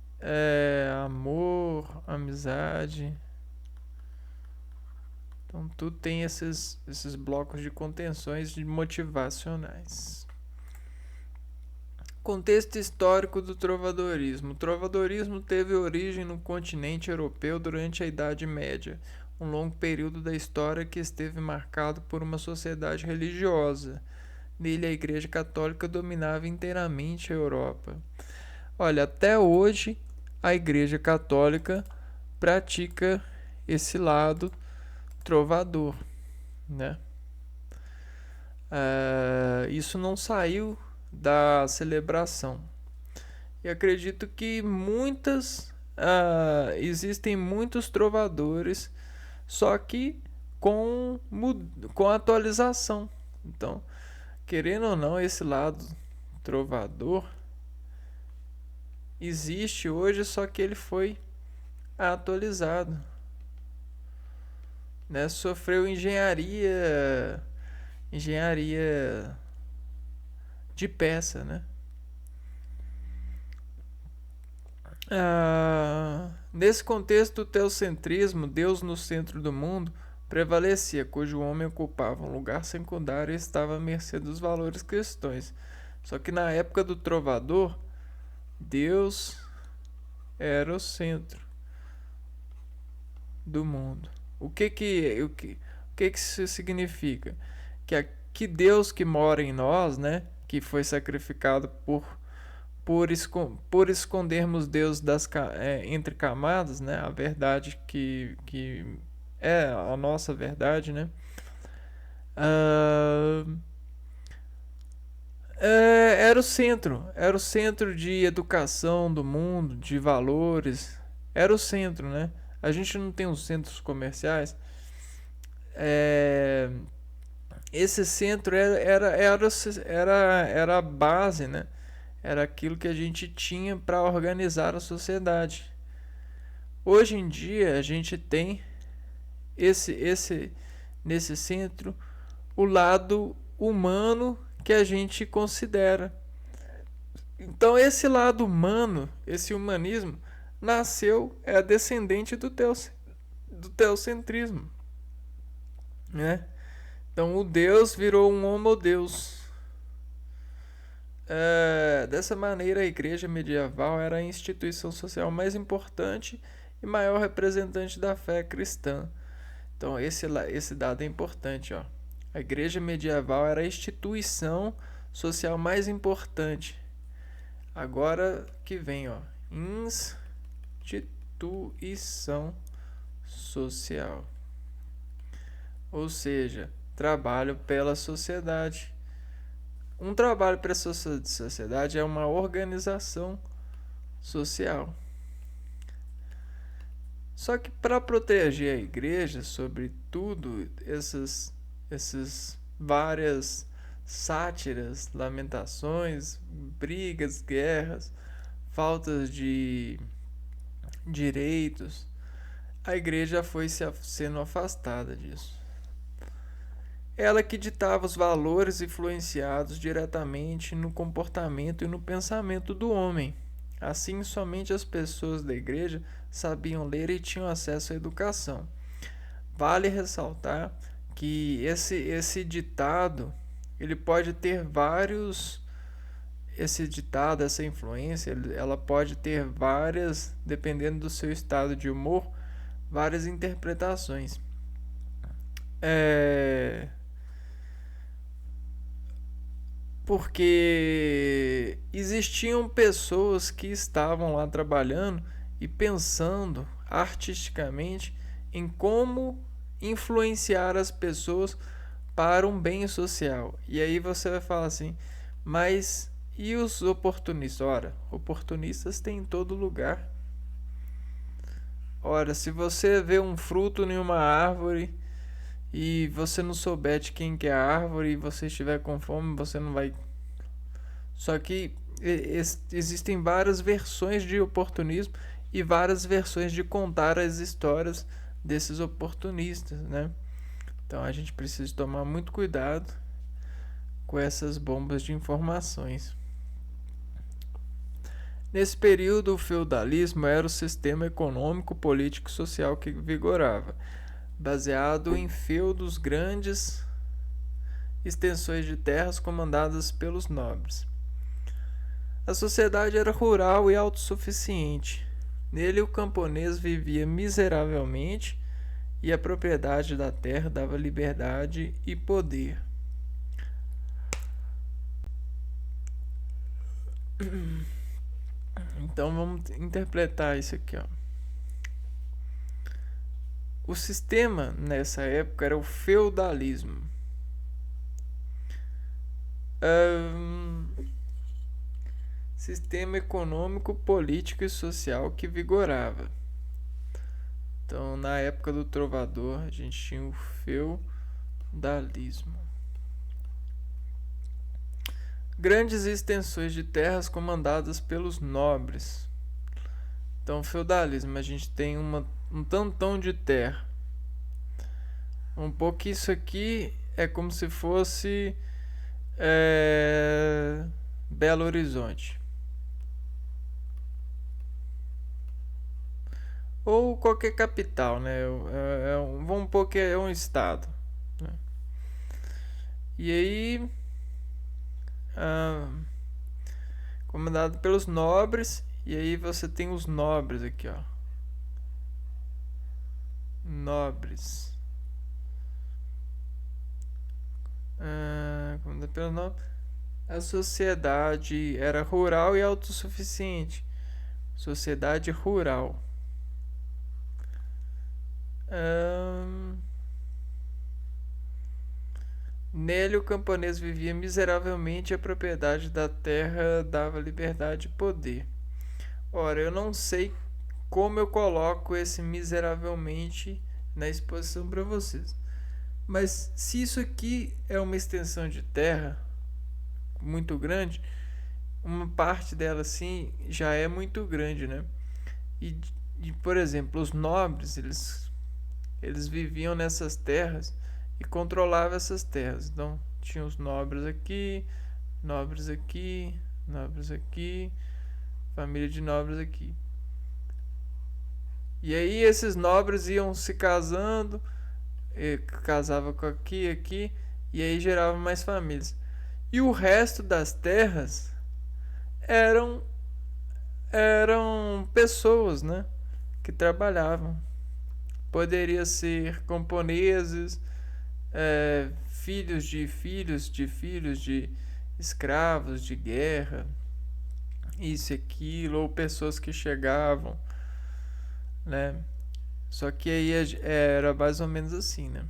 amor, amizade. Então tudo tem esses blocos de contenções motivacionais. Contexto histórico do trovadorismo. O trovadorismo teve origem no continente europeu durante a Idade Média, um longo período da história que esteve marcado por uma sociedade religiosa. Nele, a Igreja Católica dominava inteiramente a Europa. Olha, até hoje a Igreja Católica pratica esse lado trovador, né? Isso não saiu da celebração. E acredito que existem muitos trovadores, só que com atualização. Então, querendo ou não, esse lado trovador existe hoje, só que ele foi atualizado, né? Sofreu engenharia de peça, né? Nesse contexto, o teocentrismo, Deus no centro do mundo, prevalecia, cujo homem ocupava um lugar secundário e estava à mercê dos valores cristãos. Só que na época do trovador, Deus era o centro do mundo. O que isso significa? Que Deus que mora em nós, né, que foi sacrificado por escondermos Deus entre camadas, né, a verdade que é a nossa verdade, né, era o centro de educação do mundo, de valores, era o centro, né? A gente não tem os centros comerciais. Esse centro era a base, né? Era aquilo que a gente tinha para organizar a sociedade. Hoje em dia a gente tem nesse centro o lado humano que a gente considera. Então esse lado humano, esse humanismo, é descendente do teocentrismo, né? Então o Deus virou um homodeus. Dessa maneira, a igreja medieval era a instituição social mais importante e maior representante da fé cristã. Então esse dado é importante, ó. A igreja medieval era a instituição social mais importante. Agora que vem, ó, instituição social. Ou seja, trabalho pela sociedade. Um trabalho para a sociedade é uma organização social. Só que para proteger a igreja sobre tudo essas várias sátiras, lamentações, brigas, guerras, faltas de direitos, a igreja foi sendo afastada disso. Ela que ditava os valores influenciados diretamente no comportamento e no pensamento do homem. Assim, somente as pessoas da igreja sabiam ler e tinham acesso à educação. Vale ressaltar que esse ditado, ele pode ter vários... Esse ditado, essa influência, ela pode ter várias, dependendo do seu estado de humor, várias interpretações. Porque existiam pessoas que estavam lá trabalhando e pensando artisticamente em como influenciar as pessoas para um bem social. E aí você vai falar assim, mas e os oportunistas? Ora, oportunistas tem em todo lugar. Ora, se você vê um fruto em uma árvore e você não souber de quem que é a árvore e você estiver com fome, você não vai... Só que existem várias versões de oportunismo e várias versões de contar as histórias desses oportunistas, né? Então a gente precisa tomar muito cuidado com essas bombas de informações. Nesse período, o feudalismo era o sistema econômico, político e social que vigorava, baseado em feudos, grandes extensões de terras comandadas pelos nobres. A sociedade era rural e autossuficiente. Nele, o camponês vivia miseravelmente e a propriedade da terra dava liberdade e poder. Então vamos interpretar isso aqui, ó. O sistema nessa época era o feudalismo. Sistema econômico, político e social que vigorava. Então, na época do trovador, a gente tinha o feudalismo. Grandes extensões de terras comandadas pelos nobres. Então, feudalismo, a gente tem um tantão de terra. Um pouco isso aqui é como se fosse Belo Horizonte. Ou qualquer capital, né? Vamos pôr que é um estado, né? E aí, comandado pelos nobres. E aí você tem os nobres aqui, ó. Nobres. Comandado pelos nobres. A sociedade era rural e autossuficiente. Sociedade rural. Nele o camponês vivia miseravelmente e a propriedade da terra dava liberdade e poder. Ora, eu não sei como eu coloco esse miseravelmente na exposição para vocês. Mas se isso aqui é uma extensão de terra muito grande, uma parte dela assim já é muito grande, né? E por exemplo, os nobres, eles viviam nessas terras e controlavam essas terras. Então, tinha os nobres aqui, nobres aqui, nobres aqui, família de nobres aqui. E aí esses nobres iam se casando, casava com aqui, E aí gerava mais famílias. E o resto das terras eram pessoas, né, que trabalhavam. Poderia ser camponeses, filhos de escravos de guerra, isso e aquilo, ou pessoas que chegavam, né? Só que aí era mais ou menos assim, né?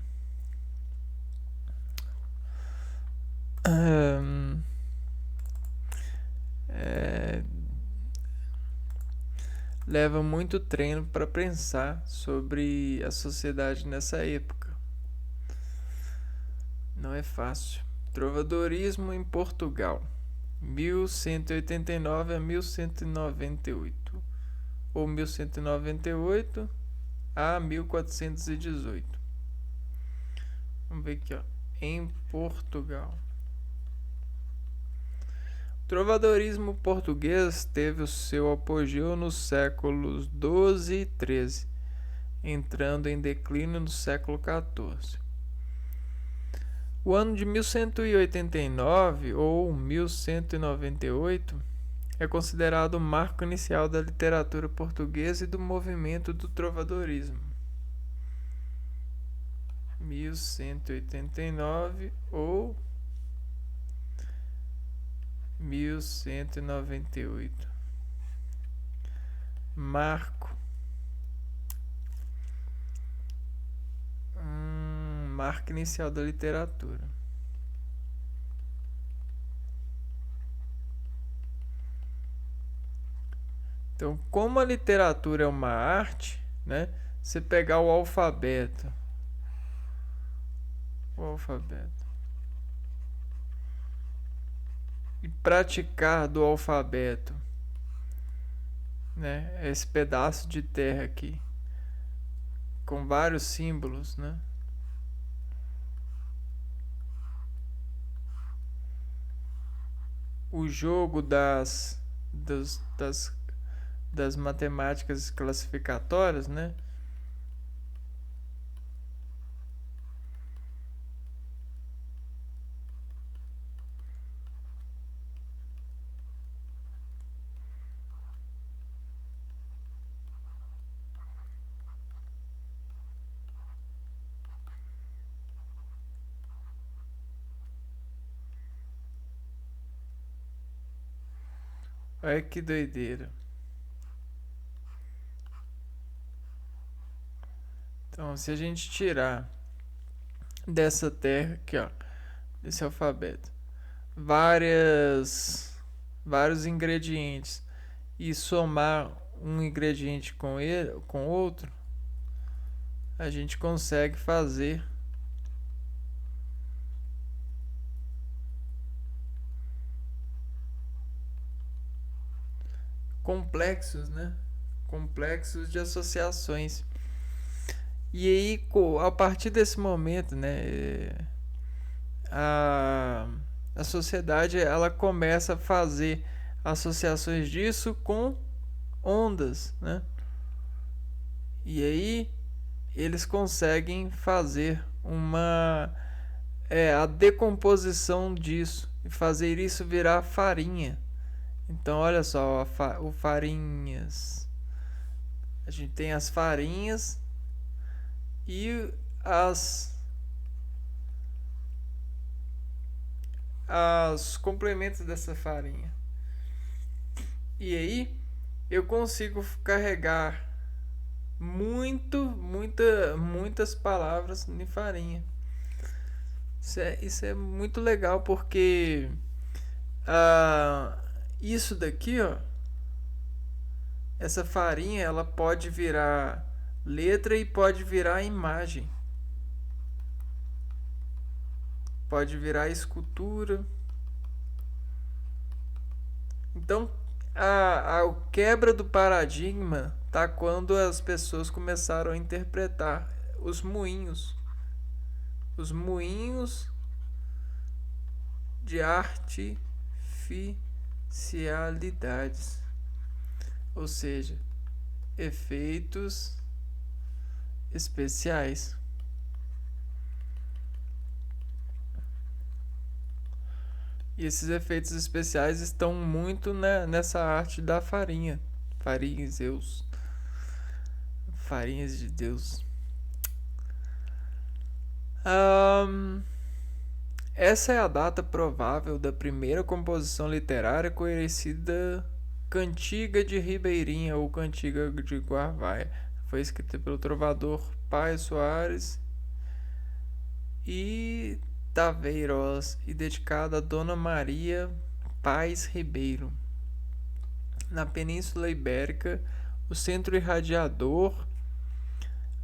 Ahn, é, leva muito treino para pensar sobre a sociedade nessa época. Não é fácil. Trovadorismo em Portugal, 1189 a 1198, ou 1198 a 1418. Vamos ver aqui, ó. Em Portugal. O trovadorismo português teve o seu apogeu nos séculos XII e XIII, entrando em declínio no século XIV. O ano de 1189 ou 1198 é considerado o marco inicial da literatura portuguesa e do movimento do trovadorismo. 1189 ou 1198. Marco. Marco inicial da literatura. Então, como a literatura é uma arte, né? Você pegar o alfabeto e praticar do alfabeto, né? Esse pedaço de terra aqui com vários símbolos, né? O jogo das matemáticas classificatórias, né? Olha que doideira. Então, se a gente tirar dessa terra aqui, ó, desse alfabeto, vários ingredientes e somar um ingrediente com outro, a gente consegue fazer complexos, né? Complexos de associações. E aí, a partir desse momento, né, a, a sociedade ela começa a fazer associações disso com ondas, né? E aí eles conseguem fazer a decomposição disso e fazer isso virar farinha. Então olha só, o farinhas. A gente tem as farinhas e os complementos dessa farinha. E aí eu consigo carregar muitas palavras em farinha. Isso é muito legal porque isso daqui, ó, essa farinha ela pode virar letra e pode virar imagem. Pode virar escultura. Então, a quebra do paradigma tá quando as pessoas começaram a interpretar os moinhos. Os moinhos de artificialidades. Ou seja, efeitos especiais. E esses efeitos especiais estão muito nessa arte da farinha. Farinha, Zeus. Farinhas de Deus. Ahn, Essa é a data provável da primeira composição literária conhecida Cantiga de Ribeirinha ou Cantiga de Guarvaia. Foi escrita pelo trovador Paes Soares e Taveiroz e dedicada a Dona Maria Paes Ribeiro. Na Península Ibérica, o centro irradiador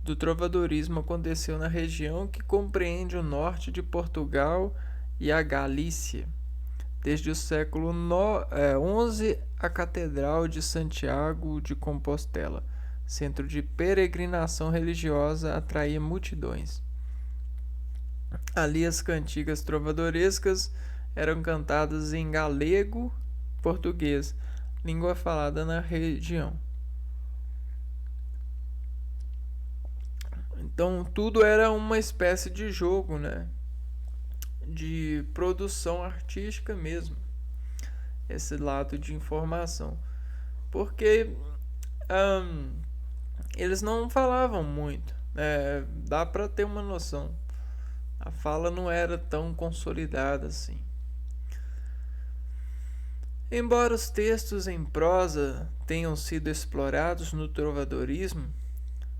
do trovadorismo aconteceu na região que compreende o norte de Portugal e a Galícia. Desde o século XI, a Catedral de Santiago de Compostela, centro de peregrinação religiosa, atraía multidões. Ali as cantigas trovadorescas eram cantadas em galego, português, língua falada na região. Então tudo era uma espécie de jogo, né? De produção artística mesmo. Esse lado de informação. Porque eles não falavam muito. Dá para ter uma noção. A fala não era tão consolidada assim. Embora os textos em prosa tenham sido explorados no trovadorismo,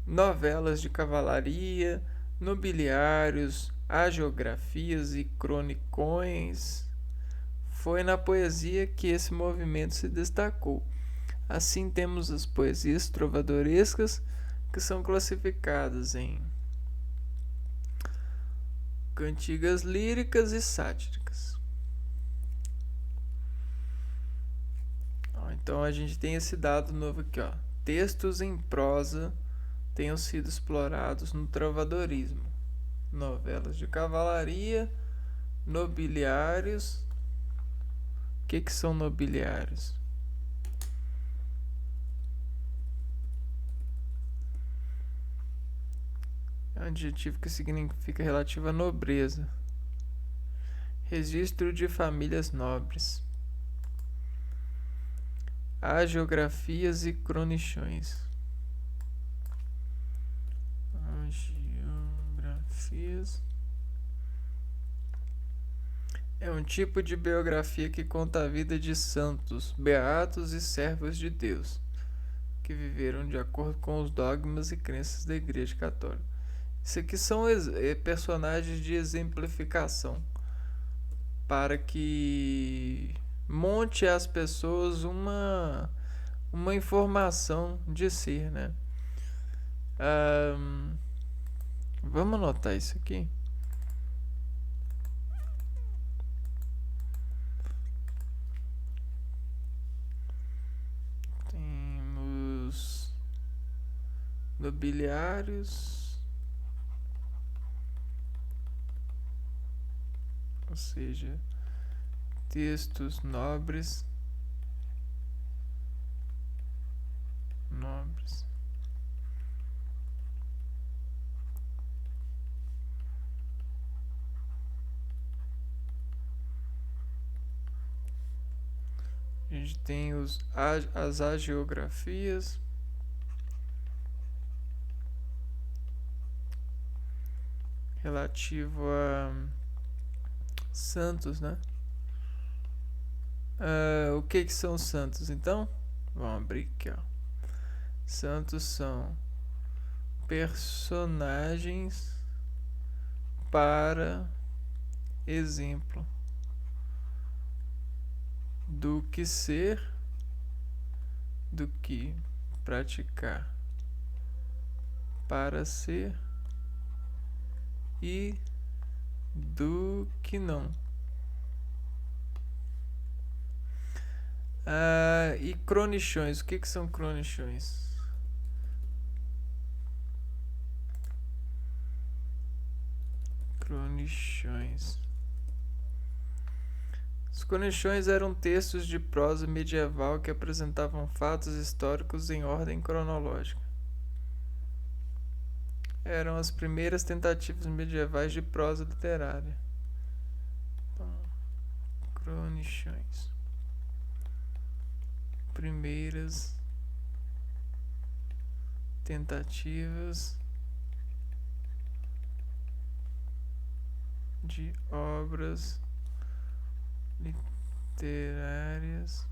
novelas de cavalaria, nobiliários, hagiografias e cronicões, foi na poesia que esse movimento se destacou. Assim temos as poesias trovadorescas, que são classificadas em cantigas líricas e sátíricas. Então a gente tem esse dado novo aqui, ó. Textos em prosa tenham sido explorados no trovadorismo. Novelas de cavalaria, nobiliários. O que são nobiliários? É um adjetivo que significa relativo à nobreza. Registro de famílias nobres. Hagiografias e cronichões. Hagiografias é um tipo de biografia que conta a vida de santos, beatos e servos de Deus, que viveram de acordo com os dogmas e crenças da Igreja Católica. Isso aqui são personagens de exemplificação, para que monte às pessoas uma informação de si, né? Vamos anotar isso aqui. Temos nobiliários, ou seja, textos nobres. A gente tem as hagiografias. Relativo a santos, né? O que são santos, então? Vamos abrir aqui, ó. Santos são personagens para exemplo do que ser, do que praticar, para ser e do que não. E cronichões, o que são cronichões? Os cronichões eram textos de prosa medieval que apresentavam fatos históricos em ordem cronológica. Eram as primeiras tentativas medievais de prosa literária. Então, Cronichões. Primeiras tentativas de obras literárias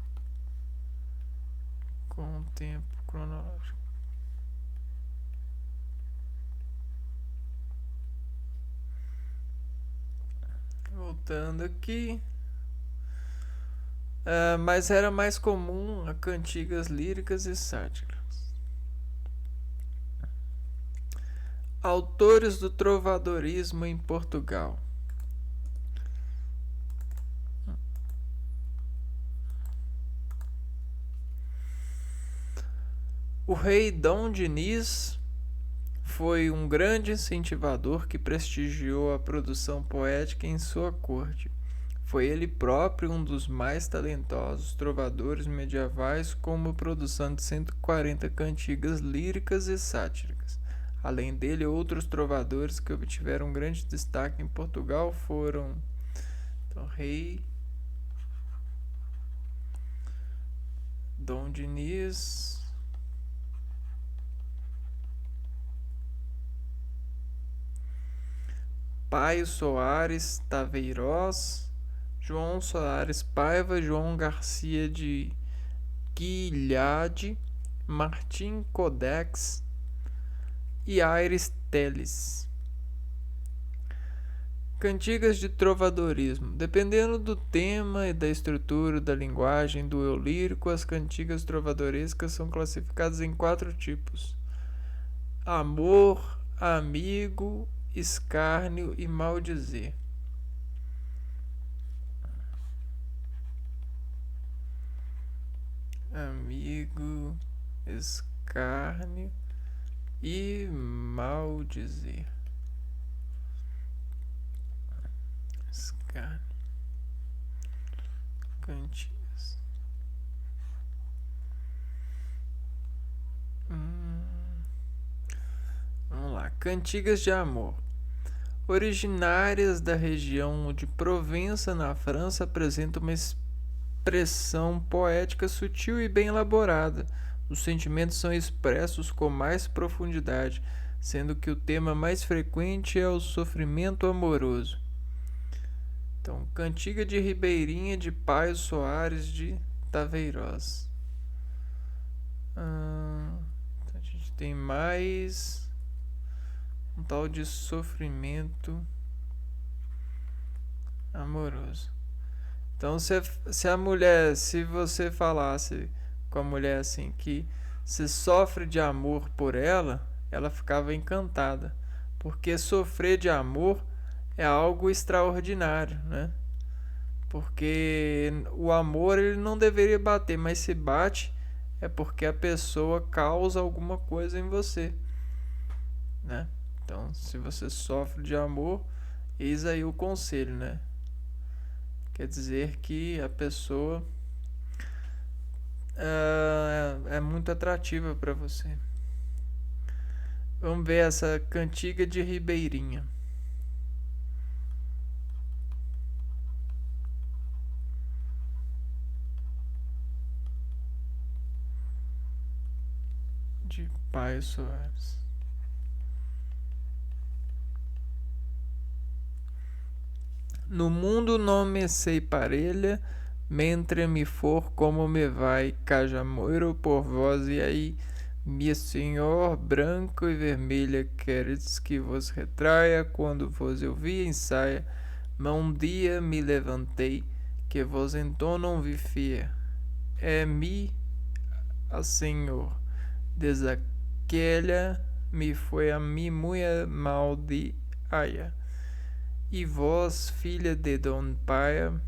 com tempo cronológico. Voltando aqui, mas era mais comum a cantigas líricas e sátiras. Autores do trovadorismo em Portugal. O rei Dom Dinis foi um grande incentivador que prestigiou a produção poética em sua corte. Foi ele próprio um dos mais talentosos trovadores medievais, com uma produção de 140 cantigas líricas e sátíricas. Além dele, outros trovadores que obtiveram grande destaque em Portugal foram rei Dom Dinis, Paio Soares Taveirós, João Soares Paiva, João Garcia de Guilhade, Martim Codex e Aires Teles. Cantigas de trovadorismo. Dependendo do tema e da estrutura da linguagem do eu lírico, as cantigas trovadorescas são classificadas em 4 tipos: amor, amigo, escárnio e maldizer. Amigo, escárnio e maldizer. Escárnio. Cantigas. Vamos lá. Cantigas de amor. Originárias da região de Provença, na França, apresentam uma expressão poética sutil e bem elaborada. Os sentimentos são expressos com mais profundidade, sendo que o tema mais frequente é o sofrimento amoroso. Então, Cantiga de Ribeirinha de Paio Soares de Taveirós. Então a gente tem mais um tal de sofrimento amoroso. Então, se você falasse com a mulher assim que se sofre de amor por ela, ela ficava encantada, porque sofrer de amor é algo extraordinário, né? Porque o amor ele não deveria bater, mas se bate é porque a pessoa causa alguma coisa em você, né? Então, se você sofre de amor, eis aí o conselho, né? Quer dizer que a pessoa é muito atrativa para você. Vamos ver essa Cantiga de Ribeirinha. De Paio Soares. No mundo não me sei parelha, mentre me for como me vai, caja moiro por vós e aí, minha senhor, branco e vermelha, quereis que vos retraia, quando vos eu vi em saia, mas um dia me levantei, que vos então não vi fia, é mi a senhor, desaquela me foi a mi muito mal de aia. E vós, filha de Dom Paia,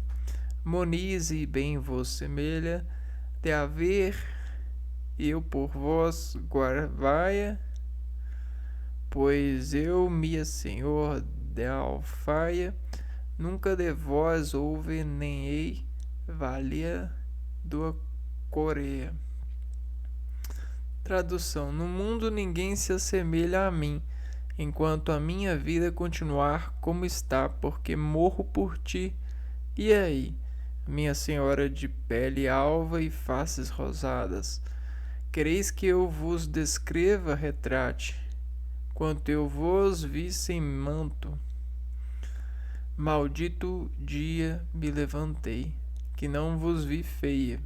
moniz e bem vos semelha, de haver eu por vós guarvaia, pois eu, minha senhor de alfaia, nunca de vós houve nem hei valia do Coreia. Tradução: no mundo ninguém se assemelha a mim, enquanto a minha vida continuar como está, porque morro por ti. E aí? minha senhora de pele alva e faces rosadas, quereis que eu vos descreva, retrate, quanto eu vos vi sem manto? Maldito dia me levantei, que não vos vi feia.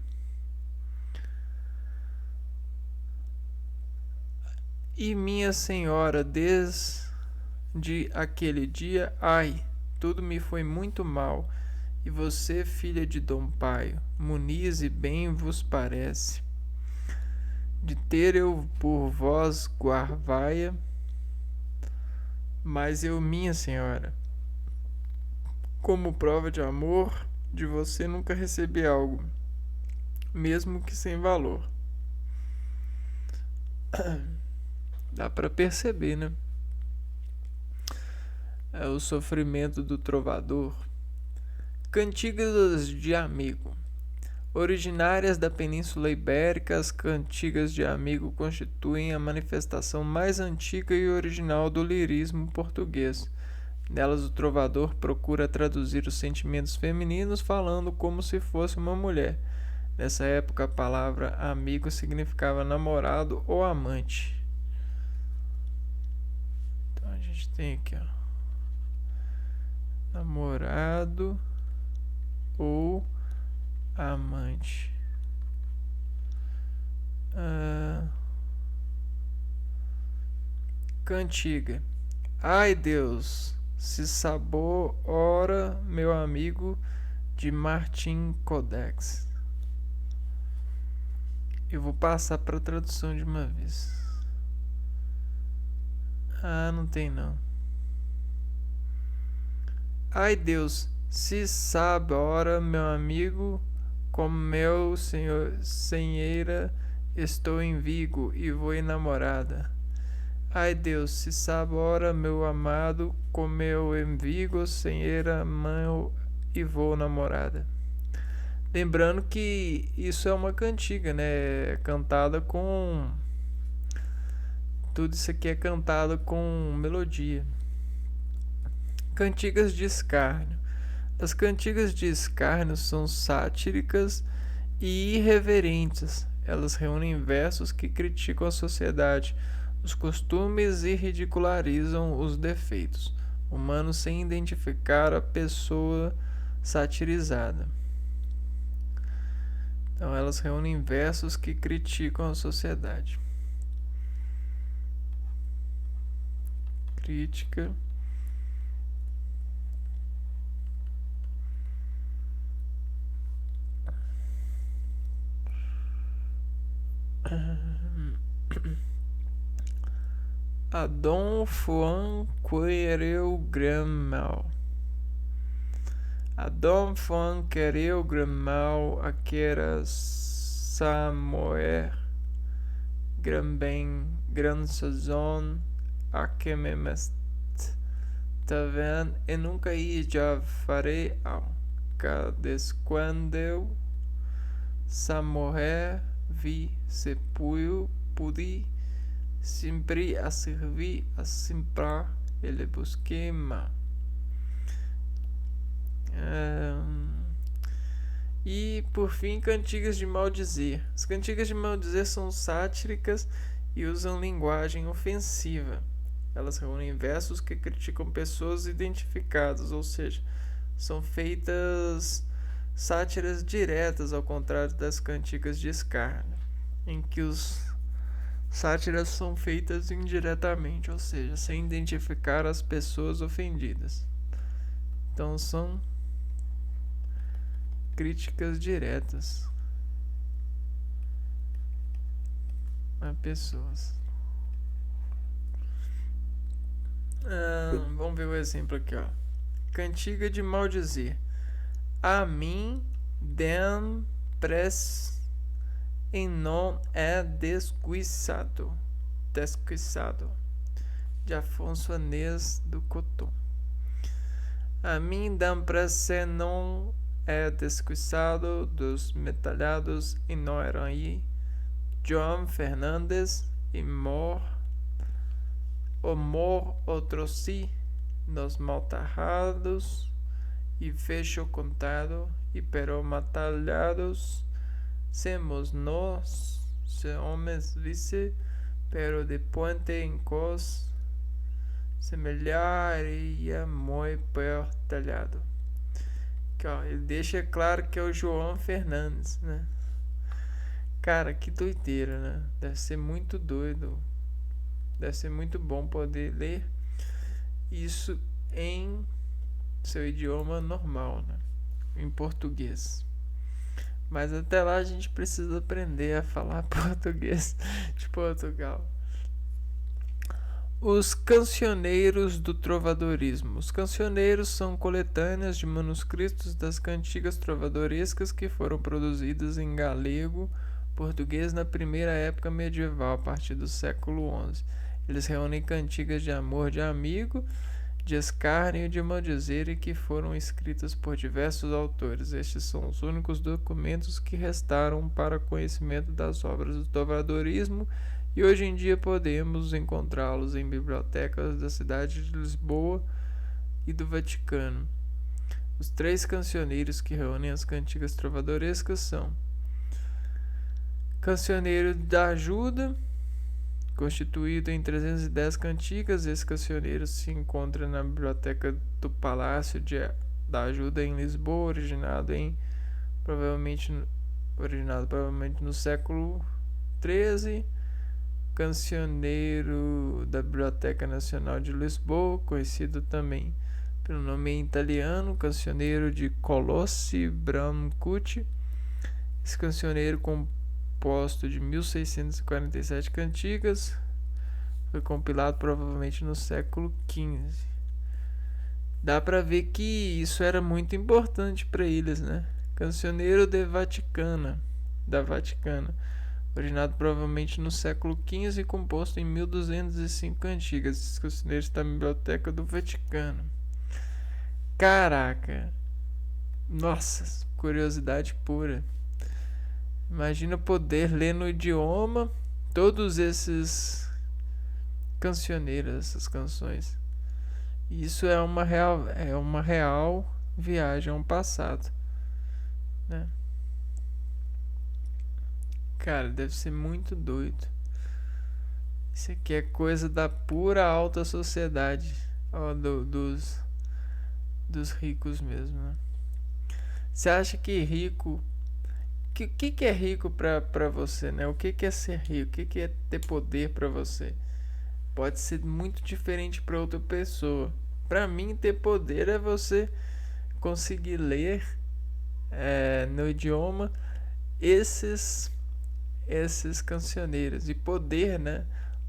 E minha senhora, desde aquele dia, ai, tudo me foi muito mal. E você, filha de Dom Paio, muniz e bem vos parece, de ter eu por vós guarvaia, mas eu, minha senhora, como prova de amor, de você nunca recebi algo, mesmo que sem valor. Dá para perceber, né? É o sofrimento do trovador. Cantigas de amigo. Originárias da Península Ibérica, as cantigas de amigo constituem a manifestação mais antiga e original do lirismo português. Nelas, o trovador procura traduzir os sentimentos femininos falando como se fosse uma mulher. Nessa época, a palavra amigo significava namorado ou amante. Então a gente tem aqui, ó, namorado ou amante. Cantiga. Ai Deus, se sabor ora meu amigo de Martin Codex. Eu vou passar para a tradução de uma vez. Não tem não. Ai Deus, se sabe ora meu amigo, como meu senheira estou em Vigo e vou enamorada. Ai Deus, se sabe ora meu amado, como eu em Vigo, senheira mãe e vou namorada. Lembrando que isso é uma cantiga, né? Cantada com... Tudo isso aqui é cantado com melodia. Cantigas de escárnio. As cantigas de escárnio são sátíricas e irreverentes. Elas reúnem versos que criticam a sociedade, os costumes e ridicularizam os defeitos humanos sem identificar a pessoa satirizada. Então, elas reúnem versos que criticam a sociedade. Crítica. A Dom Juan quereu gramal. A Dom Juan quereu gramal aquera Samoer gran sazon a que me mest taven e nunca já farei ao cadesquando Samoer vi sepulho pudi sempre a servir a sempre ele busquei ma. E por fim, cantigas de maldizer. As cantigas de maldizer são sátíricas e usam linguagem ofensiva. Elas reúnem versos que criticam pessoas identificadas, ou seja, são feitas sátiras diretas, ao contrário das cantigas de escárnio, em que os sátiras são feitas indiretamente, ou seja, sem identificar as pessoas ofendidas. Então são críticas diretas a pessoas. Vamos ver o exemplo aqui, ó. Cantiga de maldizer. A mim den pres em não é descuiçado. De Afonso Anês do Cotton. A mim dan pres não é descuiçado dos metalhados em Noiraí, João Fernandes e mor outro si nos maltarrados y fecho contado, y pero matallados semos nós, se homens vice, pero de puente em cos, semelharia muito pertalhado. Que, ó, ele deixa claro que é o João Fernandes, né? Cara, que doideira, né? Deve ser muito doido. Deve ser muito bom poder ler isso em seu idioma normal, né? Em português. Mas até lá a gente precisa aprender a falar português de Portugal. Os cancioneiros do trovadorismo. Os cancioneiros são coletâneas de manuscritos das cantigas trovadorescas que foram produzidas em galego, português na primeira época medieval, a partir do século XI. Eles reúnem cantigas de amor de amigo, de escárnio e de maldizer e que foram escritas por diversos autores. Estes são os únicos documentos que restaram para conhecimento das obras do trovadorismo e hoje em dia podemos encontrá-los em bibliotecas da cidade de Lisboa e do Vaticano. Os 3 cancioneiros que reúnem as cantigas trovadorescas são Cancioneiro da Ajuda, constituído em 310 cantigas. Esse cancioneiro se encontra na biblioteca do Palácio da Ajuda em Lisboa, originado provavelmente no século XIII. Cancioneiro da Biblioteca Nacional de Lisboa, conhecido também pelo nome em italiano, Cancioneiro de Colossi Brancucci. Esse cancioneiro composto de 1647 cantigas foi compilado provavelmente no século XV. Dá para ver que isso era muito importante para eles, né? Cancioneiro da Vaticana, originado provavelmente no século XV e composto em 1205 cantigas. Esse cancioneiro está na Biblioteca do Vaticano. Caraca! Nossa, curiosidade pura. Imagina poder ler no idioma todos esses cancioneiros, essas canções. Isso é uma real viagem ao passado, né? Cara, deve ser muito doido. Isso aqui é coisa da pura alta sociedade, ó, dos ricos mesmo, né? Você acha que rico... O que é rico pra você, né? O que é ser rico? O que é ter poder pra você? Pode ser muito diferente pra outra pessoa. Pra mim, ter poder é você conseguir ler no idioma esses cancioneiros e poder, né,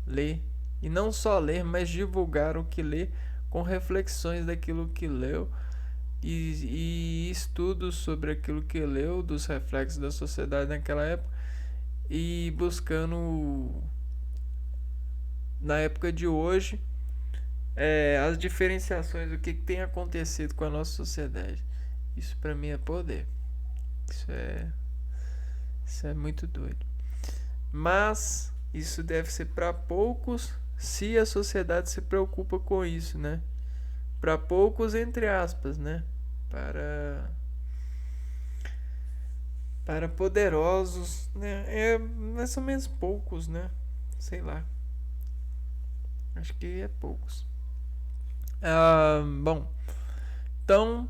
ler, e não só ler, mas divulgar o que lê com reflexões daquilo que leu e estudos sobre aquilo que leu, dos reflexos da sociedade naquela época, e buscando na época de hoje as diferenciações do que tem acontecido com a nossa sociedade. Isso pra mim é poder. Isso é muito doido. Mas isso deve ser para poucos, se a sociedade se preocupa com isso, né? Para poucos, entre aspas, né? Para poderosos, né? É mais ou menos poucos, né? Sei lá. Acho que é poucos. Bom, então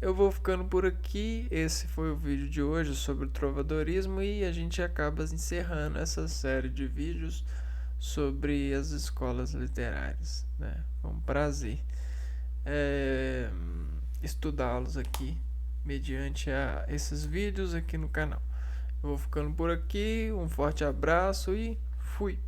eu vou ficando por aqui. Esse foi o vídeo de hoje sobre o trovadorismo e a gente acaba encerrando essa série de vídeos sobre as escolas literárias, né? Foi um prazer estudá-los aqui mediante esses vídeos aqui no canal. Eu vou ficando por aqui. Um forte abraço e fui!